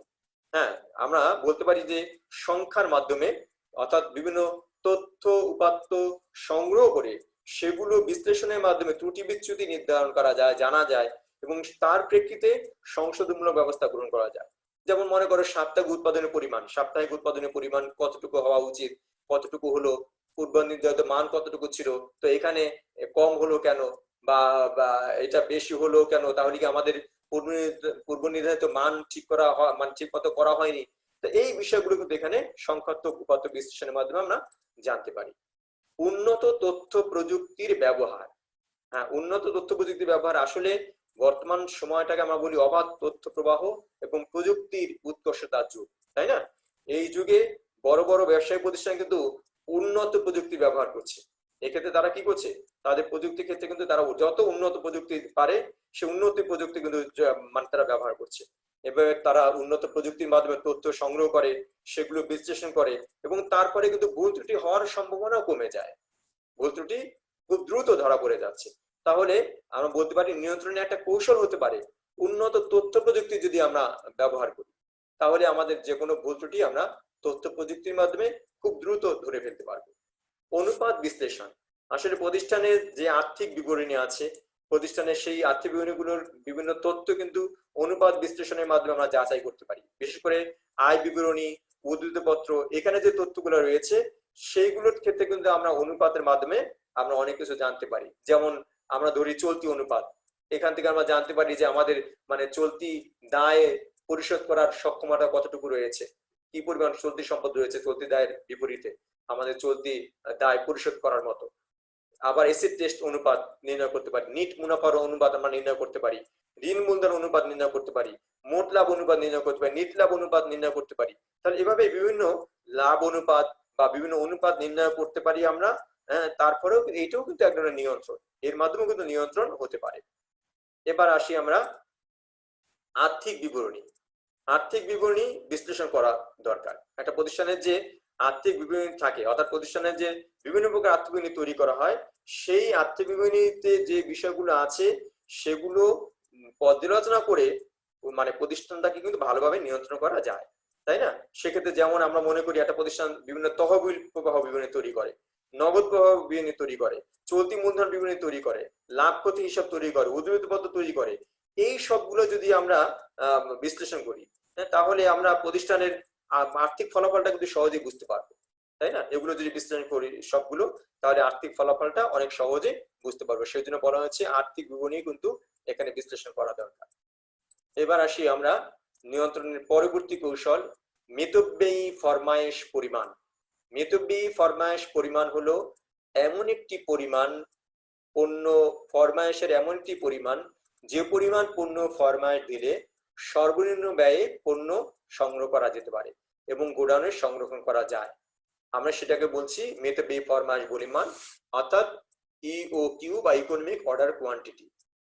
হ্যাঁ, আমরা বলতে পারি যে সংখ্যার মাধ্যমে, অর্থাৎ বিভিন্ন তথ্য উপাত্ত সংগ্রহ করে সেগুলো বিশ্লেষণের মাধ্যমে ত্রুটি বিচ্যুতি নির্ধারণ করা যায়, জানা যায়, এবং তার প্রেক্ষিতে সংশোধনমূলক ব্যবস্থা গ্রহণ করা যায়। যেমন মনে করো সাপ্তাহিক উৎপাদনের পরিমাণ কতটুকু হওয়া উচিত, কতটুকু হলো, পূর্ব নির্ধারিত মান কতটুকু ছিল, তো এখানে কম হলো কেন, বা এটা বেশি হলো কেন, তাহলে কি আমাদের পূর্ব নির্ধারিত মান ঠিক করা ঠিক মতো করা হয়নি। তো এই বিষয়গুলো কিন্তু এখানে সংখ্যাত্মক উপাত্ত বিশ্লেষণের মাধ্যমে আমরা জানতে পারি। উন্নত তথ্য প্রযুক্তির ব্যবহার, হ্যাঁ, উন্নত তথ্য প্রযুক্তির ব্যবহার আসলে বর্তমান সময়টাকে আমরা বলি অবাধ তথ্য প্রবাহ এবং প্রযুক্তির উৎকর্ষতার যুগ, তাই না? এই যুগে বড় বড় ব্যবসায়িক প্রতিষ্ঠান কিন্তু উন্নত প্রযুক্তি ব্যবহার করছে। এক্ষেত্রে তারা কি করছে, তাদের প্রযুক্তির ক্ষেত্রে কিন্তু তারা যত উন্নত প্রযুক্তি পারে সে উন্নত প্রযুক্তি কিন্তু তারা ব্যবহার করছে। এবার তারা উন্নত প্রযুক্তির মাধ্যমে তথ্য সংগ্রহ করে, সেগুলো বিশ্লেষণ করে, এবং তারপরে কিন্তু ভুল ত্রুটি হওয়ার সম্ভাবনাও কমে যায়, ভুল ত্রুটি খুব দ্রুত ধরা পড়ে যাচ্ছে। তাহলে আমরা বলতে পারি নিয়ন্ত্রণের একটা কৌশল হতে পারে উন্নত তথ্য প্রযুক্তি যদি আমরা ব্যবহার করি, তাহলে আমাদের যে কোনো ভুল ত্রুটি আমরা তথ্য প্রযুক্তির মাধ্যমে খুব দ্রুত ধরে ফেলতে পারবো। অনুপাত বিশ্লেষণ, আসলে প্রতিষ্ঠানের যে আর্থিক বিবরণী আছে, প্রতিষ্ঠানের সেই আর্থিক বিবরণীগুলোর বিভিন্ন তথ্য কিন্তু অনুপাত বিশ্লেষণের মাধ্যমে আমরা যাচাই করতে পারি। বিশেষ করে আয় বিবরণী, উদ্ধৃতপত্র, এখানে যে তথ্যগুলো রয়েছে সেইগুলোর ক্ষেত্রে কিন্তু আমরা অনুপাতের মাধ্যমে আমরা অনেক কিছু জানতে পারি। যেমন আমরা ধরি চলতি অনুপাত, এখান থেকে আমরা জানতে পারি যে আমাদের চলতি দায় পরিশোধ করার সক্ষমতা কতটুকু রয়েছে, কি পরিমাণ চলতি সম্পদ রয়েছে চলতি দায়ের বিপরীতে আমাদের চলতি দায় পরিশোধ করার মতো। আবার এসিড টেস্ট অনুপাত নির্ণয় করতে পারি, নিট মুনাফার অনুপাত আমরা নির্ণয় করতে পারি, ঋণ মূলধন অনুপাত নির্ণয় করতে পারি, মোট লাভ অনুপাত নির্ণয় করতে পারি, নিট লাভ অনুপাত নির্ণয় করতে পারি। তাহলে এভাবে বিভিন্ন লাভ অনুপাত বা বিভিন্ন অনুপাত নির্ণয় করতে পারি আমরা। তারপরেও এইটাও কিন্তু এক ধরনের নিয়ন্ত্রণ, এর মাধ্যমে কিন্তু নিয়ন্ত্রণ হতে পারে। এবার আসি আমরা আর্থিক বিবরণী। আর্থিক বিবরণী বিশ্লেষণ করা দরকার। একটা প্রতিষ্ঠানের যে আর্থিক বিবরণী থাকে, অর্থাৎ প্রতিষ্ঠানের যে বিভিন্ন প্রকার আর্থিক বিবরণী তৈরি করা হয়, সেই আর্থিক বিবরণীতে যে বিষয়গুলো আছে সেগুলো পর্যালোচনা করে প্রতিষ্ঠানটাকে কিন্তু ভালোভাবে নিয়ন্ত্রণ করা যায়, তাই না? সেক্ষেত্রে যেমন আমরা মনে করি একটা প্রতিষ্ঠান বিভিন্ন তহবিল প্রবাহ বিবরণী তৈরি করে, নগদ প্রবাহ বিবরণী তৈরি করে, চলতি মূলধন বিবরণী তৈরি করে, লাভ ক্ষতি হিসাব তৈরি করে, উদ্ধৃতপত্র তৈরি করে, এই সবগুলো যদি আমরা বিশ্লেষণ করি, তাহলে আমরা প্রতিষ্ঠানের আর্থিক ফলাফলটা কিন্তু সহজেই বুঝতে পারবো, তাই না? এগুলো যদি বিশ্লেষণ করি সবগুলো, তাহলে আর্থিক ফলাফলটা অনেক সহজে বুঝতে পারবো। সেই জন্য বলা হচ্ছে আর্থিক বিবরণী কিন্তু এখানে বিশ্লেষণ করা দরকার। এবার আসি আমরা নিয়ন্ত্রণের পরবর্তী কৌশল, মিতব্যয়ী ফরমায়েশ পরিমাণ। মিতব্যয়ী ফরমায়েশ পরিমাণ হলো এমন একটি পরিমাণ, পণ্য ফরমায়েশের এমন একটি পরিমাণ যে পরিমাণ পণ্য ফরমায়েশ দিলে সর্বনিম্ন ব্যয়ে পণ্য সংগ্রহ করা যেতে পারে এবং গোডাউনে সংরক্ষণ করা যায়। আমরা সেটাকে বলছি মেট পে পার মাস পরিমাণ, অর্থাৎ ইওকিউ বা ইকোনমিক অর্ডার কোয়ান্টিটি।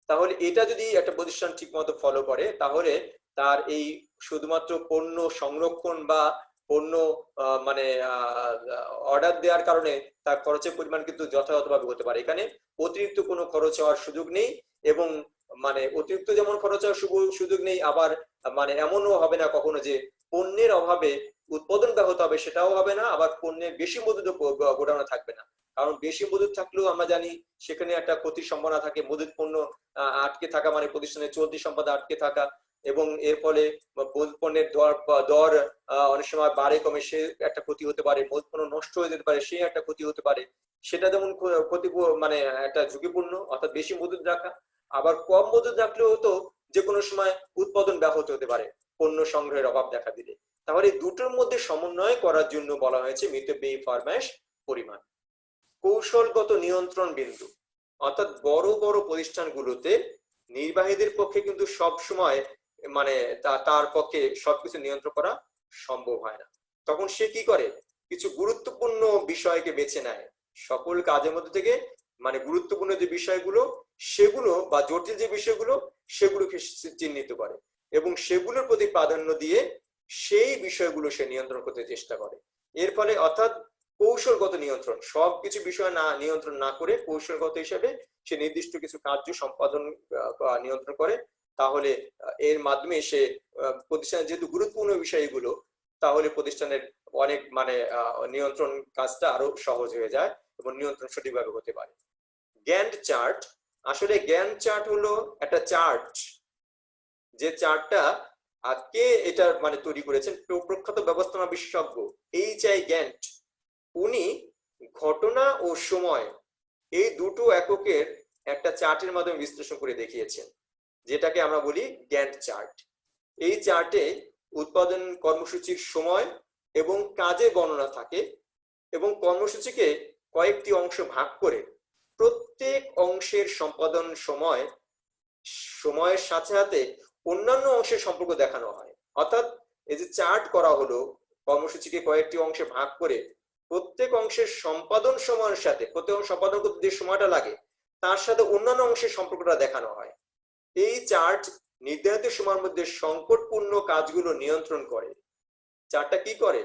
তাহলে এটা যদি একটা প্রতিষ্ঠান ঠিকমতো ফলো করে তাহলে তার এই শুধুমাত্র পণ্য সংরক্ষণ বা পণ্য মানে অর্ডার দেওয়ার কারণে তার খরচের পরিমাণ কিন্তু যথাযথভাবে হতে পারে। এখানে অতিরিক্ত কোনো খরচ হওয়ার সুযোগ নেই এবং মানে অতিরিক্ত যেমন খরচ হওয়ার সুযোগ নেই, আবার মানে এমনও হবে না কখনো যে পণ্যের অভাবে উৎপাদন ব্যাহত হবে, সেটাও হবে না, আবার পণ্যের বেশি মজুদ গোডাউনে থাকবে না। কারণ বেশি মজুদ থাকলেও আমরা জানি সেখানে একটা ক্ষতির সম্ভাবনা থাকে। মজুদ পণ্য আটকে থাকা মানে প্রতিষ্ঠানের চলতি সম্পদ আটকে থাকা, এবং এর ফলে পণ্যের দর অনেক সময় বাড়ে কমে, সে একটা ক্ষতি হতে পারে। মজুদ পণ্য নষ্ট হয়ে যেতে পারে, সে একটা ক্ষতি হতে পারে। সেটা যেমন ক্ষতি মানে একটা ঝুঁকিপূর্ণ, অর্থাৎ বেশি মজুদ রাখা। আবার কম মজুদ রাখলেও তো যে কোনো সময় উৎপাদন ব্যাহত হতে পারে পণ্য সংগ্রহের অভাব দেখা দিলে। তাহলে দুটোর মধ্যে সমন্বয় করার জন্য বলা হয়েছে মিত ব্যয় ফরমাশ পরিমাণ। কৌশলগত নিয়ন্ত্রণ বিন্দু, অর্থাৎ বড় বড় প্রতিষ্ঠানগুলোতে নির্বাহীদের পক্ষে কিন্তু সব সময় মানে তার পক্ষে সবকিছু নিয়ন্ত্রণ করা সম্ভব হয় না। তখন সে কি করে, কিছু গুরুত্বপূর্ণ বিষয়কে বেছে নেয় সকল কাজের মধ্যে থেকে। মানে গুরুত্বপূর্ণ যে বিষয়গুলো সেগুলো বা জটিল যে বিষয়গুলো সেগুলোকে চিহ্নিত করে এবং সেগুলোর প্রতি প্রাধান্য দিয়ে সেই বিষয়গুলো সে নিয়ন্ত্রণ করতে চেষ্টা করে। এর ফলে অর্থাৎ কৌশলগত নিয়ন্ত্রণ, সবকিছু বিষয় না নিয়ন্ত্রণ না করে কৌশলগত হিসেবে সে নির্দিষ্ট কিছু কার্য সম্পাদন নিয়ন্ত্রণ করে। তাহলে এর মাধ্যমে সে প্রতিষ্ঠানের যেহেতু গুরুত্বপূর্ণ বিষয়গুলো, তাহলে প্রতিষ্ঠানের অনেক মানে নিয়ন্ত্রণ কাজটা আরো সহজ হয়ে যায় এবং নিয়ন্ত্রণ সঠিকভাবে হতে পারে। গ্যান্ট চার্ট, আসলে গ্যান্ট চার্ট হলো একটা চার্ট, যে চার্টটা কে এটা মানে তৈরি করেছেন প্রখ্যাত ব্যবস্থাপনা বিশেষজ্ঞ এইচ.আই. গ্যান্ট। উনি ঘটনা ও সময় এই দুটো এককের একটা চার্টের মাধ্যমে বিশ্লেষণ করে দেখিয়েছেন, যেটাকে আমরা বলি গ্যান্ট চার্ট। এই চার্টে উৎপাদন কর্মসূচির সময় এবং কাজের বর্ণনা থাকে এবং কর্মসূচিকে কয়েকটি অংশ ভাগ করে প্রত্যেক অংশের সম্পাদন সময়ের সাথে সাথে অন্যান্য অংশের সম্পর্ক দেখানো হয়। অর্থাৎ এই যে চার্ট করা হলো, কর্মসূচিকে কয়েকটি অংশে ভাগ করে প্রত্যেক অংশের সম্পাদন সময়ের সাথে, প্রত্যেক সম্পাদন করতে যে সময়টা লাগে তার সাথে অন্যান্য অংশের সম্পর্কটা দেখানো হয়। এই চার্ট নির্ধারিত সময়ের মধ্যে সংকটপূর্ণ কাজগুলো নিয়ন্ত্রণ করে। চার্টটা কি করে,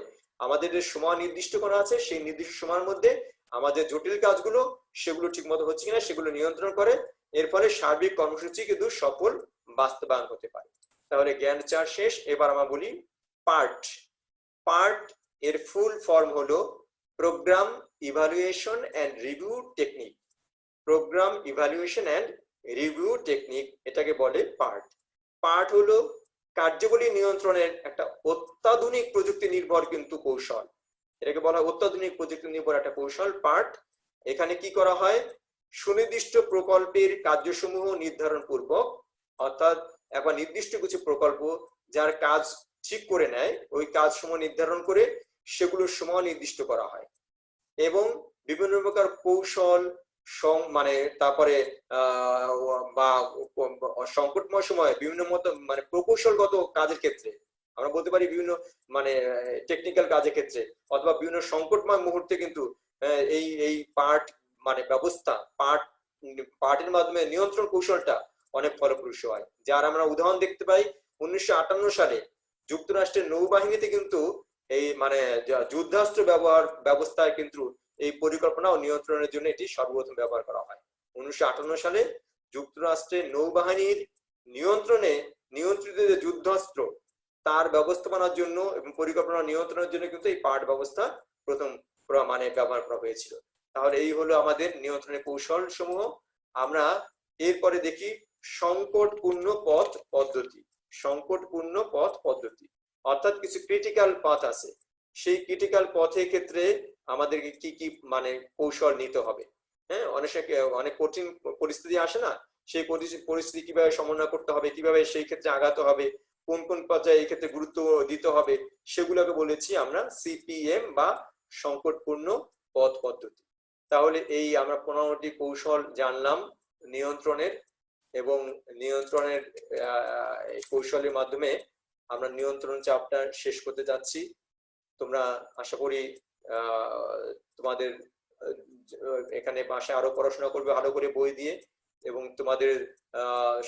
আমাদের যে সময় নির্দিষ্ট করা আছে সেই নির্দিষ্ট সময়ের মধ্যে আমাদের জটিল কাজগুলো সেগুলো ঠিকমতো হচ্ছে কিনা সেগুলো নিয়ন্ত্রণ করে। এর ফলে সার্বিক কর্মসূচি কিন্তু সফল বাস্তবায়ন হতে পারে। তাহলে গ্যান্ট চার্ট শেষ। এবার আমরা বলি পার্ট। পার্ট এর ফুল ফর্ম হলো programme evaluation and review technique. Programme evaluation and review technique, এটাকে বলে পার্ট। পার্ট হলো কার্যাবলী নিয়ন্ত্রণের একটা অত্যাধুনিক প্রযুক্তি নির্ভর কিন্তু কৌশল। এটাকে বলা হয় অত্যাধুনিক প্রযুক্তি নির্ভর একটা কৌশল পার্ট। এখানে কি করা হয়, সুনির্দিষ্ট প্রকল্পের কার্যসমূহ নির্ধারণ পূর্বক, অর্থাৎ একবার নির্দিষ্ট কিছু প্রকল্প যার কাজ ঠিক করে নেয়, ওই কাজসমূহ নির্ধারণ করে সেগুলোর সময় নির্দিষ্ট করা হয় এবং বিভিন্ন প্রকার কৌশল মানে তারপরে বা সংকটময় সময়ে বিভিন্ন মতো মানে প্রকৌশলগত কাজের ক্ষেত্রে আমরা বলতে পারি, বিভিন্ন মানে টেকনিক্যাল কাজের ক্ষেত্রে অথবা বিভিন্ন সংকটময় মুহূর্তে কিন্তু এই এই পার্ট মানে ব্যবস্থা পার্টের মাধ্যমে নিয়ন্ত্রণ কৌশলটা অনেক ফলপ্রসূ হয়। যার আমরা উদাহরণ দেখতে পাই 1958 সালে যুক্তরাষ্ট্রের নৌবাহিনীতে কিন্তু এই মানে যুদ্ধাস্ত্র ব্যবস্থায় কিন্তু এই পরিকল্পনা ও নিয়ন্ত্রণের জন্য এটি সর্বপ্রথম ব্যবহার করা হয়। 1958 সালে যুক্তরাষ্ট্রের নৌবাহিনীর নিয়ন্ত্রিত যে যুদ্ধাস্ত্র তার ব্যবস্থাপনার জন্য এবং পরিকল্পনা নিয়ন্ত্রণের জন্য কিন্তু এই পার্ট ব্যবস্থা প্রথম মানে ব্যবহার করা হয়েছিল। তাহলে এই হলো আমাদের নিয়ন্ত্রণের কৌশল সমূহ। আমরা এরপরে দেখি সংকটপূর্ণ পথ পদ্ধতি। সংকটপূর্ণ পথ পদ্ধতি অর্থাৎ কিছু ক্রিটিক্যাল পথ আছে, সেই ক্রিটিক্যাল পথের ক্ষেত্রে আমাদেরকে কি কি মানে কৌশল নিতে হবে। হ্যাঁ, অনেক কঠিন পরিস্থিতি আসে না, সেই পরিস্থিতি কিভাবে সমন্বয় করতে হবে, কিভাবে সেই ক্ষেত্রে আগাতে হবে, কোন কোন পর্যায়ে এই ক্ষেত্রে গুরুত্ব দিতে হবে, সেগুলোকে বলেছি আমরা সিপিএম বা সংকটপূর্ণ পথ পদ্ধতি। তাহলে এই আমরা 15টি কৌশল জানলাম নিয়ন্ত্রণের। এবং নিয়ন্ত্রণের এই কৌশলের মাধ্যমে আমরা নিয়ন্ত্রণ চাপটা শেষ করতে যাচ্ছি। তোমরা আশা করি তোমাদের এখানে বাসায় আরো পড়াশোনা করবে ভালো করে বই দিয়ে, এবং তোমাদের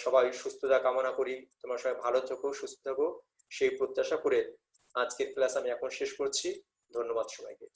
সবাই সুস্থতা কামনা করি। তোমরা সবাই ভালো থাকো, সুস্থ থাকো, সেই প্রত্যাশা করে আজকের ক্লাস আমি এখন শেষ করছি। ধন্যবাদ সবাইকে।